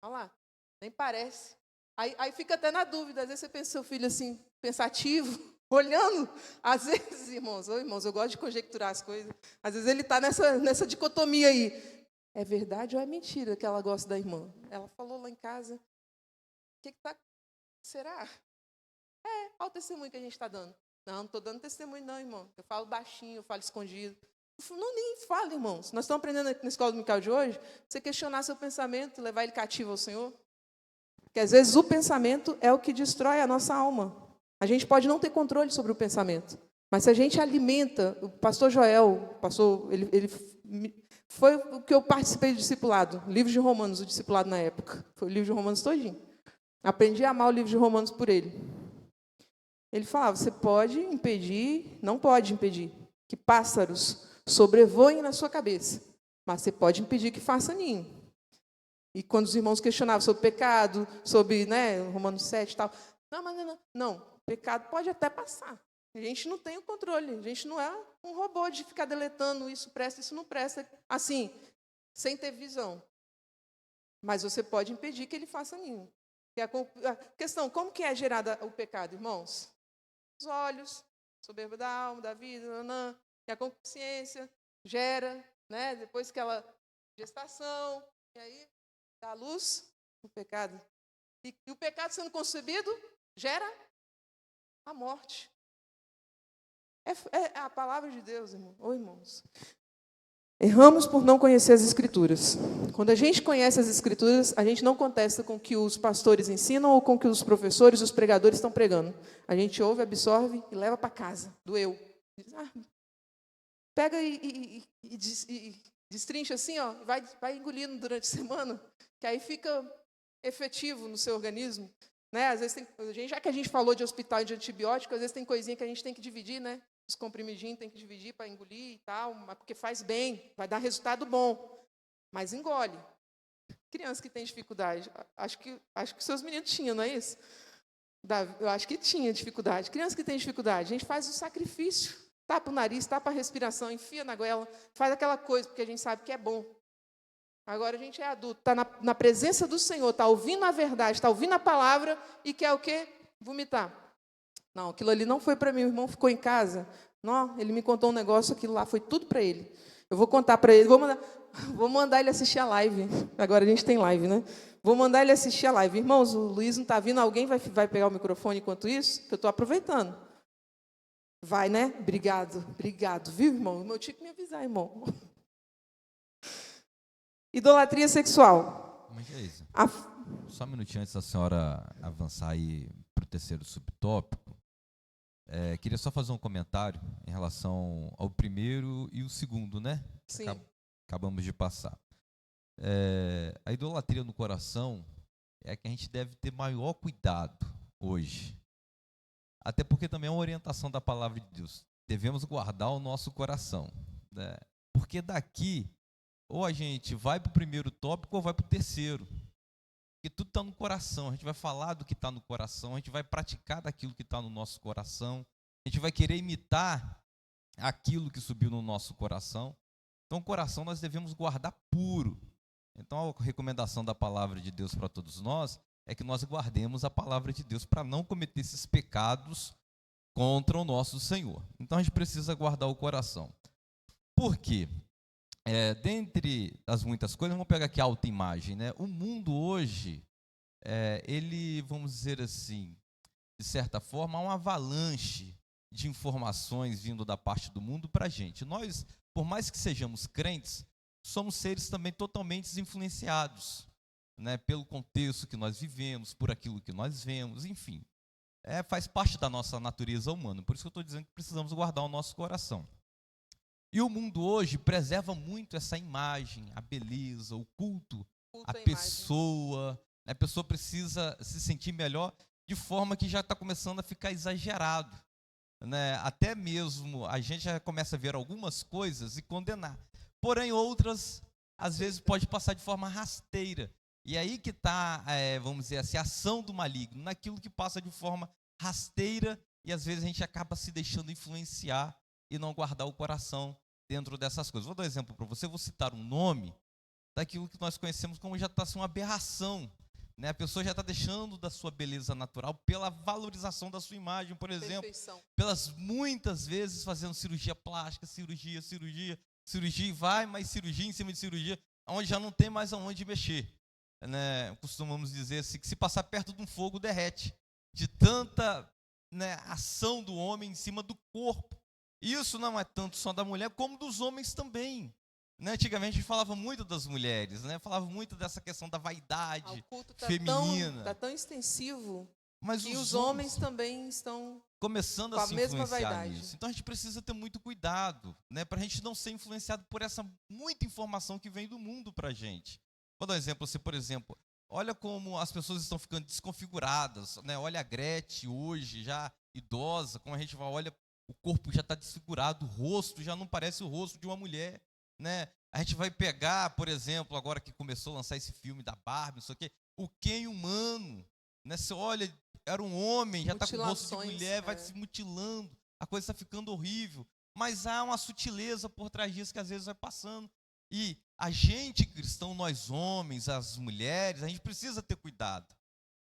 Olha lá, nem parece. Aí fica até na dúvida, às vezes você pensa seu filho assim, pensativo, olhando, às vezes, irmãos, eu gosto de conjecturar as coisas, às vezes ele está nessa dicotomia aí, é verdade ou é mentira que ela gosta da irmã? Ela falou lá em casa, será? Olha o testemunho que a gente está dando. Não estou dando testemunho não, irmão, eu falo baixinho, eu falo escondido. Não, nem fala, irmãos, nós estamos aprendendo aqui na escola dominical de hoje, você questionar seu pensamento, levar ele cativo ao Senhor. Porque às vezes o pensamento é o que destrói a nossa alma. A gente pode não ter controle sobre o pensamento, mas se a gente alimenta, o pastor Joel, ele foi o que eu participei do discipulado, livro de Romanos, o discipulado na época, foi o livro de Romanos todinho. Aprendi a amar o livro de Romanos por ele. Ele falava, você pode impedir, não pode impedir que pássaros sobrevoem na sua cabeça, mas você pode impedir que faça ninho. E quando os irmãos questionavam sobre pecado, sobre, Romanos 7 e tal, não, pecado pode até passar. A gente não tem o controle, a gente não é um robô de ficar deletando isso presta, isso não presta, assim, sem ter visão. Mas você pode impedir que ele faça ninho. A questão, como que é gerado o pecado, irmãos? Os olhos, soberba da alma, da vida, e a consciência gera, depois aquela gestação, e aí dá à luz o pecado. E o pecado sendo concebido gera a morte. É a palavra de Deus, irmãos. Erramos por não conhecer as Escrituras. Quando a gente conhece as Escrituras, a gente não contesta com o que os pastores ensinam ou com o que os professores, os pregadores estão pregando. A gente ouve, absorve e leva para casa, do eu. Pega e destrincha assim, ó, vai engolindo durante a semana, que aí fica efetivo no seu organismo. Né? Às vezes já que a gente falou de hospital e de antibiótico, às vezes tem coisinha que a gente tem que dividir, né? Os comprimidinhos tem que dividir para engolir e tal, mas porque faz bem, vai dar resultado bom. Mas engole. Criança que tem dificuldade, acho que seus meninos tinham, não é isso? Eu acho que tinha dificuldade. Criança que tem dificuldade, a gente faz o sacrifício. Tapa o nariz, tapa a respiração, enfia na goela, faz aquela coisa, porque a gente sabe que é bom. Agora a gente é adulto, está na presença do Senhor, está ouvindo a verdade, está ouvindo a palavra e quer o quê? Vomitar. Não, aquilo ali não foi para mim, o irmão ficou em casa. Não, ele me contou um negócio, aquilo lá foi tudo para ele. Eu vou contar para ele, vou mandar ele assistir a live. Agora a gente tem live, né? Vou mandar ele assistir a live. Irmãos, o Luiz não está vindo, alguém vai pegar o microfone enquanto isso? Que eu estou aproveitando. Vai, né? Obrigado, viu, irmão? O meu tio que me avisar, irmão. Idolatria sexual. Mas é isso. Só um minutinho antes da senhora avançar aí para o terceiro subtópico, queria só fazer um comentário em relação ao primeiro e o segundo, né? Sim. Acabamos de passar. A idolatria no coração é que a gente deve ter maior cuidado hoje. Até porque também é uma orientação da palavra de Deus. Devemos guardar o nosso coração, né? Porque daqui, ou a gente vai para o primeiro tópico ou vai para o terceiro. Porque tudo está no coração. A gente vai falar do que está no coração, a gente vai praticar daquilo que está no nosso coração, a gente vai querer imitar aquilo que subiu no nosso coração. Então, o coração nós devemos guardar puro. Então, a recomendação da palavra de Deus para todos nós é que nós guardemos a palavra de Deus para não cometer esses pecados contra o nosso Senhor. Então, a gente precisa guardar o coração. Por quê? Dentre as muitas coisas, vamos pegar aqui a autoimagem, né? O mundo hoje, ele, vamos dizer assim, de certa forma, há uma avalanche de informações vindo da parte do mundo para a gente. Nós, por mais que sejamos crentes, somos seres também totalmente influenciados, né, pelo contexto que nós vivemos, por aquilo que nós vemos, enfim. Faz parte da nossa natureza humana. Por isso que eu estou dizendo que precisamos guardar o nosso coração. E o mundo hoje preserva muito essa imagem, a beleza, o culto à pessoa. A pessoa precisa se sentir melhor, de forma que já está começando a ficar exagerado, né? Até mesmo a gente já começa a ver algumas coisas e condenar. Porém, outras, às vezes, pode passar de forma rasteira. E aí que está, vamos dizer assim, a ação do maligno, naquilo que passa de forma rasteira, e às vezes a gente acaba se deixando influenciar e não guardar o coração dentro dessas coisas. Vou dar um exemplo para você, vou citar um nome daquilo que nós conhecemos como já está uma aberração, né? A pessoa já está deixando da sua beleza natural pela valorização da sua imagem, por exemplo, pelas muitas vezes fazendo cirurgia plástica, cirurgia, e vai, mais cirurgia em cima de cirurgia, onde já não tem mais aonde mexer, né? Costumamos dizer assim, que se passar perto de um fogo derrete, de tanta, né, ação do homem em cima do corpo. Isso não é tanto só da mulher, como dos homens também, né? Antigamente a gente falava muito das mulheres, né? Falava muito dessa questão da vaidade o culto feminina. Está tão extensivo, mas que os homens também estão começando com a se mesma influenciar vaidade. nisso. Então a gente precisa ter muito cuidado, né? Para a gente não ser influenciado por essa muita informação que vem do mundo para a gente. Vou dar um exemplo, assim, por exemplo, olha como as pessoas estão ficando desconfiguradas, né? Olha a Gretchen hoje, já idosa, como a gente vai, olha, o corpo já está desfigurado, o rosto já não parece o rosto de uma mulher, né? A gente vai pegar, por exemplo, agora que começou a lançar esse filme da Barbie, não sei o quê, o Ken humano, né? Você olha, era um homem, já está com o rosto de mulher, vai se mutilando, a coisa está ficando horrível. Mas há uma sutileza por trás disso que às vezes vai passando. E a gente cristão, nós homens, as mulheres, a gente precisa ter cuidado,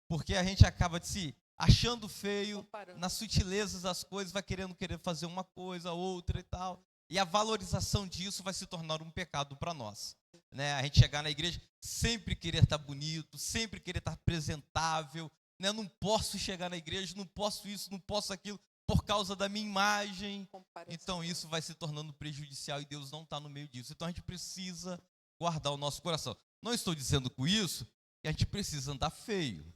porque a gente acaba de se achando feio, nas sutilezas das coisas, vai querer fazer uma coisa, outra e tal. E a valorização disso vai se tornar um pecado para nós, né? A gente chegar na igreja, sempre querer estar bonito, sempre querer estar apresentável, né? Não posso chegar na igreja, não posso isso, não posso aquilo, por causa da minha imagem. Então isso vai se tornando prejudicial e Deus não está no meio disso. Então a gente precisa guardar o nosso coração. Não estou dizendo com isso que a gente precisa andar feio.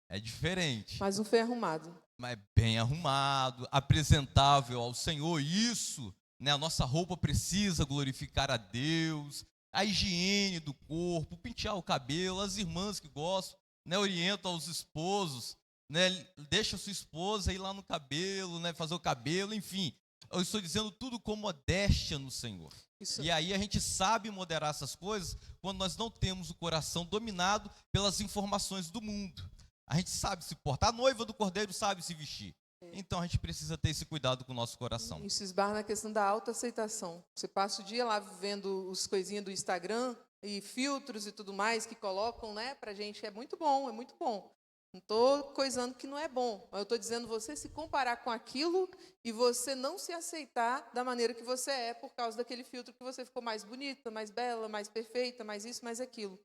É diferente. Mas um feio arrumado. mas bem arrumado, apresentável ao Senhor. Isso, né? A nossa roupa precisa glorificar a Deus, a higiene do corpo, pentear o cabelo, as irmãs que gostam, né, orientam aos esposos, né, deixa a sua esposa ir lá no cabelo, né, fazer o cabelo, enfim. Eu estou dizendo tudo com modéstia no Senhor. Isso. E aí a gente sabe moderar essas coisas quando nós não temos o coração dominado pelas informações do mundo. A gente sabe se portar, a noiva do cordeiro sabe se vestir. Então a gente precisa ter esse cuidado com o nosso coração. Isso esbarra na questão da autoaceitação. Você passa o dia lá vendo as coisinhas do Instagram e filtros e tudo mais que colocam, né, pra gente. É muito bom, é muito bom. Não estou coisando que não é bom. Eu estou dizendo você se comparar com aquilo e você não se aceitar da maneira que você é por causa daquele filtro que você ficou mais bonita, mais bela, mais perfeita, mais isso, mais aquilo.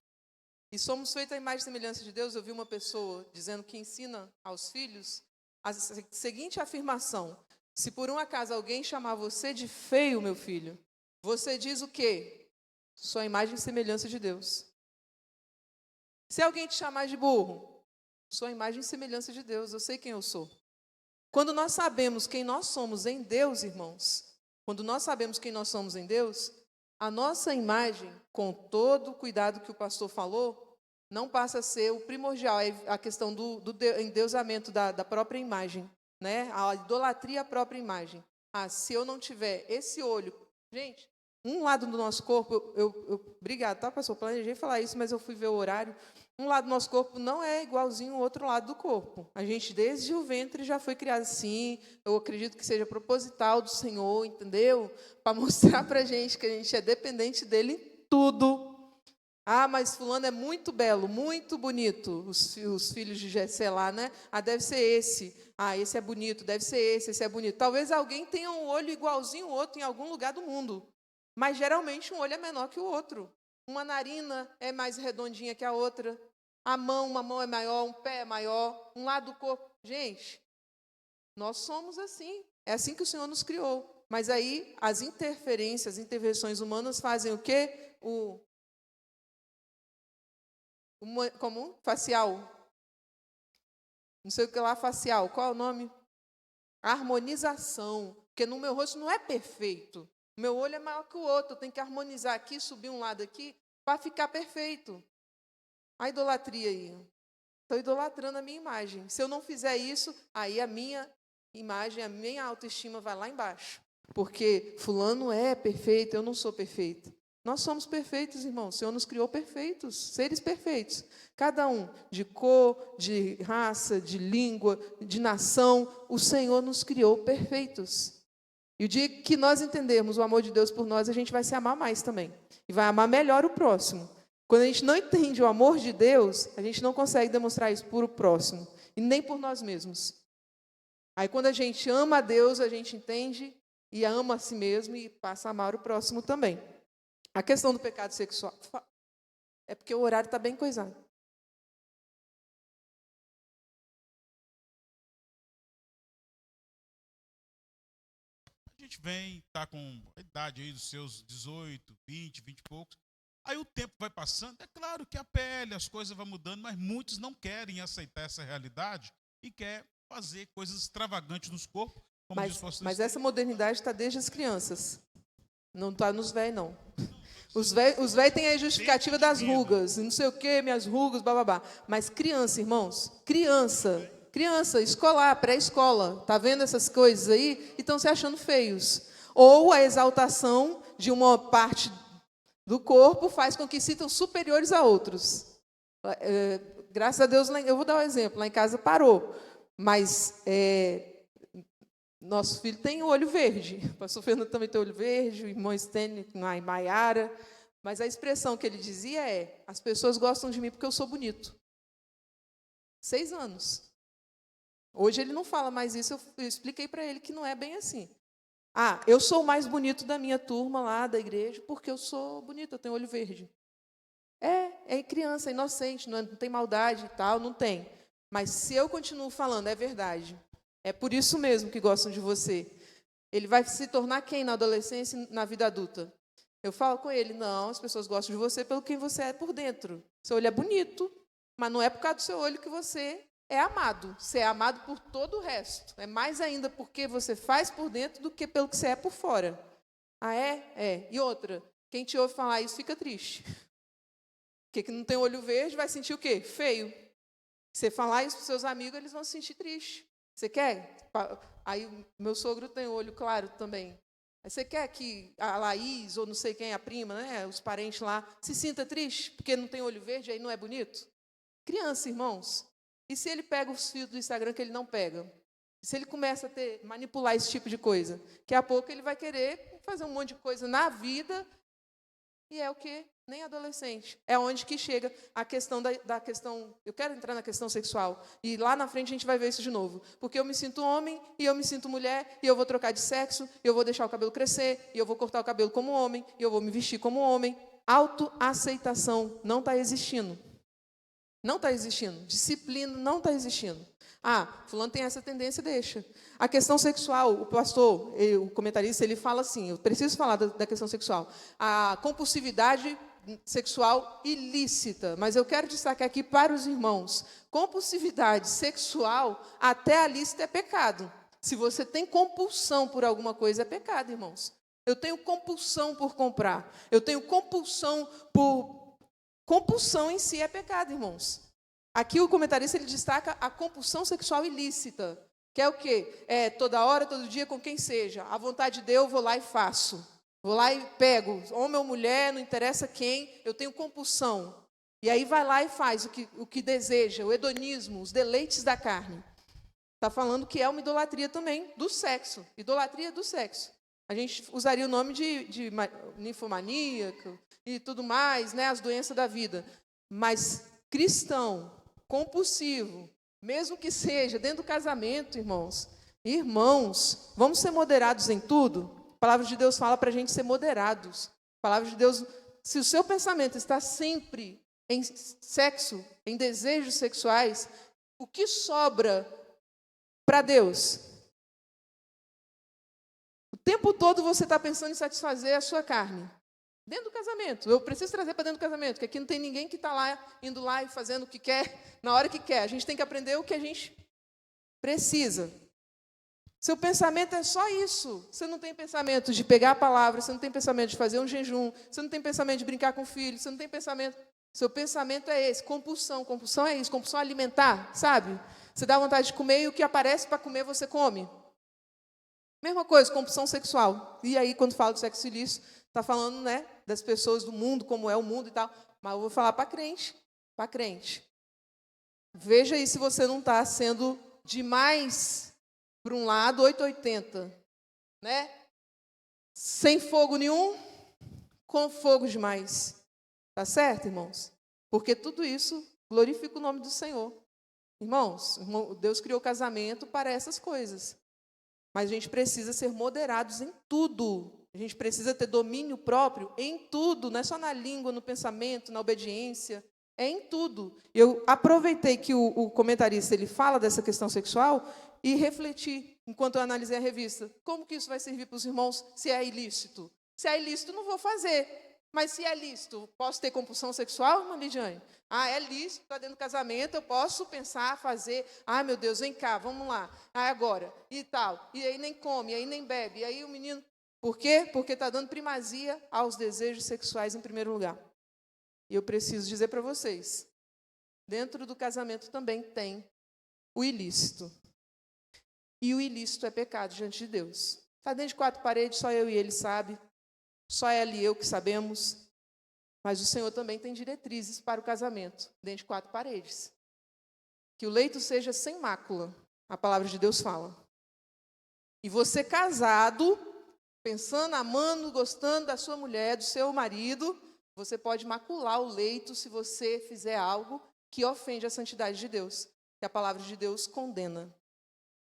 E somos feitos à imagem e semelhança de Deus. Eu vi uma pessoa dizendo que ensina aos filhos a seguinte afirmação: se por um acaso alguém chamar você de feio, meu filho, você diz o quê? Sou a imagem e semelhança de Deus. Se alguém te chamar de burro, sou a imagem e semelhança de Deus, eu sei quem eu sou. Quando nós sabemos quem nós somos em Deus, irmãos, quando nós sabemos quem nós somos em Deus, a nossa imagem, com todo o cuidado que o pastor falou, não passa a ser o primordial, é a questão do endeusamento da própria imagem, né? A idolatria à própria imagem. Se eu não tiver esse olho... Gente, um lado do nosso corpo, obrigado, tá, pastor? Planejei falar isso, mas eu fui ver o horário. Um lado do nosso corpo não é igualzinho ao outro lado do corpo. A gente, desde o ventre, já foi criado assim. Eu acredito que seja proposital do Senhor, entendeu? Para mostrar para a gente que a gente é dependente dele em tudo. Mas fulano é muito belo, muito bonito. Os filhos de Jessé lá, né? Deve ser esse. Esse é bonito, deve ser esse é bonito. Talvez alguém tenha um olho igualzinho ao outro em algum lugar do mundo. Mas, geralmente, um olho é menor que o outro. Uma narina é mais redondinha que a outra. Uma mão é maior, um pé é maior, um lado do corpo. Gente, nós somos assim. É assim que o Senhor nos criou. Mas aí, as interferências, as intervenções humanas fazem o quê? Como? Facial. Não sei o que lá, facial. Qual é o nome? Harmonização. Porque no meu rosto não é perfeito. O meu olho é maior que o outro. Eu tenho que harmonizar aqui, subir um lado aqui, para ficar perfeito. A idolatria aí. Estou idolatrando a minha imagem. Se eu não fizer isso, aí a minha imagem, a minha autoestima vai lá embaixo. Porque fulano é perfeito, eu não sou perfeita. Nós somos perfeitos, irmãos. O Senhor nos criou perfeitos, seres perfeitos. Cada um, de cor, de raça, de língua, de nação. O Senhor nos criou perfeitos. E o dia que nós entendermos o amor de Deus por nós, a gente vai se amar mais também. E vai amar melhor o próximo. Quando a gente não entende o amor de Deus, a gente não consegue demonstrar isso por o próximo. E nem por nós mesmos. Aí quando a gente ama a Deus, a gente entende e ama a si mesmo e passa a amar o próximo também. A questão do pecado sexual... É porque o horário está bem coisado. A gente está com a idade aí dos seus 18, 20 e poucos. Aí o tempo vai passando, é claro que a pele, as coisas vão mudando, mas muitos não querem aceitar essa realidade e querem fazer coisas extravagantes nos corpos. Mas essa modernidade está desde as crianças. Não está nos velhos, não. Os velhos têm a justificativa das rugas, não sei o quê, minhas rugas, bababá. Mas criança, irmãos, criança, escolar, pré-escola, está vendo essas coisas aí e estão se achando feios. Ou a exaltação de uma parte do corpo faz com que se sintam superiores a outros. Graças a Deus, eu vou dar um exemplo, lá em casa parou, mas nosso filho tem o olho verde, o pastor Fernando também tem o olho verde, o irmão Stênio, a Maiara, mas a expressão que ele dizia as pessoas gostam de mim porque eu sou bonito. 6 anos. Hoje ele não fala mais isso, eu expliquei para ele que não é bem assim. Eu sou o mais bonito da minha turma lá, da igreja, porque eu sou bonito, eu tenho olho verde. É criança, é inocente, não tem maldade e tal, não tem. Mas se eu continuo falando, é verdade. É por isso mesmo que gostam de você. Ele vai se tornar quem na adolescência e na vida adulta? Eu falo com ele, não, as pessoas gostam de você pelo quem você é por dentro. Seu olho é bonito, mas não é por causa do seu olho que você é amado. Você é amado por todo o resto. É mais ainda porque você faz por dentro do que pelo que você é por fora. Ah, é? É. E outra, quem te ouve falar isso fica triste. Porque que não tem olho verde vai sentir o quê? Feio. Você falar isso para os seus amigos, eles vão se sentir tristes. Você quer? Aí o meu sogro tem olho claro também. Aí você quer que a Laís, ou não sei quem, a prima, né, os parentes lá, se sinta triste porque não tem olho verde, aí não é bonito? Criança, irmãos. E se ele pega os fios do Instagram que ele não pega? Se ele começa a manipular esse tipo de coisa? Daqui a pouco ele vai querer fazer um monte de coisa na vida. E é o quê? Nem adolescente. É onde que chega a questão da questão... Eu quero entrar na questão sexual. E lá na frente a gente vai ver isso de novo. Porque eu me sinto homem, e eu me sinto mulher, e eu vou trocar de sexo, e eu vou deixar o cabelo crescer, e eu vou cortar o cabelo como homem, e eu vou me vestir como homem. Autoaceitação não está existindo. Não está existindo. Disciplina não está existindo. Ah, fulano tem essa tendência, deixa. A questão sexual, o pastor, o comentarista, ele fala assim, eu preciso falar da questão sexual. A compulsividade sexual ilícita, mas eu quero destacar aqui para os irmãos, compulsividade sexual, até a lícita é pecado. Se você tem compulsão por alguma coisa, é pecado, irmãos. Eu tenho compulsão por comprar. Eu tenho compulsão por... Compulsão em si é pecado, irmãos. Aqui o comentarista ele destaca a compulsão sexual ilícita, que é o quê? É toda hora, todo dia, com quem seja. A vontade de Deus, eu vou lá e faço. Vou lá e pego, homem ou mulher, não interessa quem, eu tenho compulsão. E aí vai lá e faz o que deseja, o hedonismo, os deleites da carne. Está falando que é uma idolatria também do sexo, idolatria do sexo. A gente usaria o nome de ninfomaníaco e tudo mais, né, as doenças da vida. Mas cristão, compulsivo, mesmo que seja dentro do casamento, irmãos, vamos ser moderados em tudo? A palavra de Deus fala para a gente ser moderados. A palavra de Deus, se o seu pensamento está sempre em sexo, em desejos sexuais, o que sobra para Deus? O tempo todo você está pensando em satisfazer a sua carne. Dentro do casamento. Eu preciso trazer para dentro do casamento, porque aqui não tem ninguém que está lá, indo lá e fazendo o que quer, na hora que quer. A gente tem que aprender o que a gente precisa. Seu pensamento é só isso. Você não tem pensamento de pegar a palavra, você não tem pensamento de fazer um jejum, você não tem pensamento de brincar com o filho, você não tem pensamento... Seu pensamento é esse, compulsão. Compulsão é isso, compulsão alimentar, sabe? Você dá vontade de comer e o que aparece para comer você come. Mesma coisa, compulsão sexual. E aí, quando falo de sexo ilícito, está falando, né, das pessoas do mundo, como é o mundo e tal. Mas eu vou falar para crente. Para crente. Veja aí se você não está sendo demais para um lado, 880. Né? Sem fogo nenhum, com fogo demais. Tá certo, irmãos? Porque tudo isso glorifica o nome do Senhor. Irmãos, Deus criou o casamento para essas coisas. Mas a gente precisa ser moderados em tudo. A gente precisa ter domínio próprio em tudo, não é só na língua, no pensamento, na obediência, é em tudo. Eu aproveitei que o comentarista ele fala dessa questão sexual e refleti, enquanto eu analisei a revista, como que isso vai servir para os irmãos se é ilícito? Se é ilícito, não vou fazer. Mas se é lícito, posso ter compulsão sexual, irmã Lidiane? Ah, é lícito, está dentro do casamento, eu posso pensar, fazer, ah, meu Deus, vem cá, vamos lá, ah, agora, e tal. E aí nem come, e aí nem bebe, e aí o menino... Por quê? Porque está dando primazia aos desejos sexuais em primeiro lugar. E eu preciso dizer para vocês, dentro do casamento também tem o ilícito. E o ilícito é pecado diante de Deus. Está dentro de 4 paredes, só eu e ele sabe. Só ela e eu que sabemos, mas o Senhor também tem diretrizes para o casamento, dentro de 4 paredes. Que o leito seja sem mácula, a palavra de Deus fala. E você casado, pensando, amando, gostando da sua mulher, do seu marido, você pode macular o leito se você fizer algo que ofende a santidade de Deus, que a palavra de Deus condena.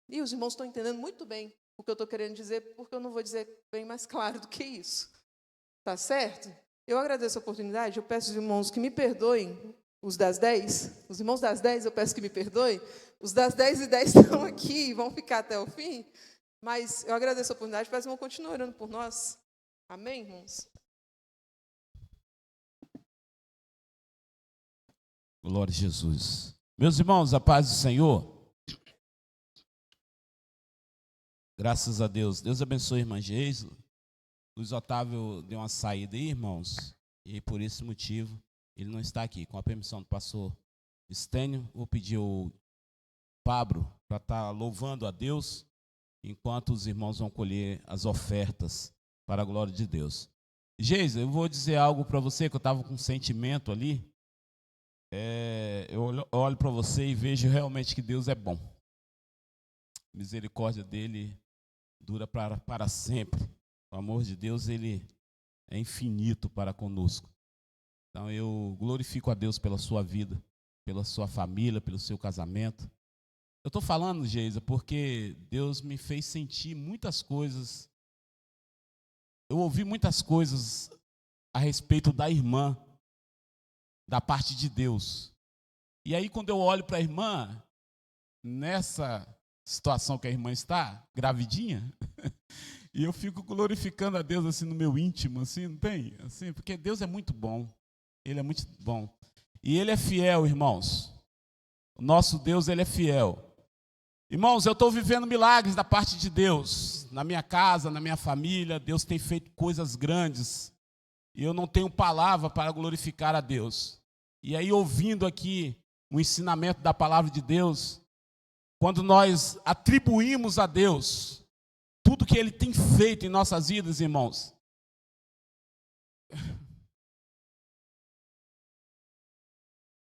E os irmãos estão entendendo muito bem o que eu estou querendo dizer, porque eu não vou dizer bem mais claro do que isso. Tá certo? Eu agradeço a oportunidade, eu peço aos irmãos que me perdoem, os das 10, os irmãos das 10 eu peço que me perdoem, os das 10 e 10 estão aqui e vão ficar até o fim, mas eu agradeço a oportunidade, peço que vão continuar orando por nós. Amém, irmãos? Glória a Jesus. Meus irmãos, a paz do Senhor. Graças a Deus. Deus abençoe a irmã Geisla. Luiz Otávio deu uma saída aí, irmãos, e por esse motivo ele não está aqui. Com a permissão do pastor Estênio, vou pedir ao Pablo para estar louvando a Deus enquanto os irmãos vão colher as ofertas para a glória de Deus. Geisla, eu vou dizer algo para você que eu estava com um sentimento ali. Eu olho para você e vejo realmente que Deus é bom. A misericórdia dele dura para sempre. O amor de Deus, ele é infinito para conosco. Então eu glorifico a Deus pela sua vida, pela sua família, pelo seu casamento. Eu estou falando, Geisa, porque Deus me fez sentir muitas coisas. Eu ouvi muitas coisas a respeito da irmã, da parte de Deus. E aí, quando eu olho para a irmã, nessa situação que a irmã está, gravidinha, e eu fico glorificando a Deus assim no meu íntimo, assim, não tem? Assim, porque Deus é muito bom. Ele é muito bom. E Ele é fiel, irmãos. O nosso Deus, Ele é fiel. Irmãos, eu estou vivendo milagres da parte de Deus. Na minha casa, na minha família, Deus tem feito coisas grandes. E eu não tenho palavra para glorificar a Deus. E aí, ouvindo aqui o ensinamento da palavra de Deus, quando nós atribuímos a Deus tudo que Ele tem feito em nossas vidas, irmãos,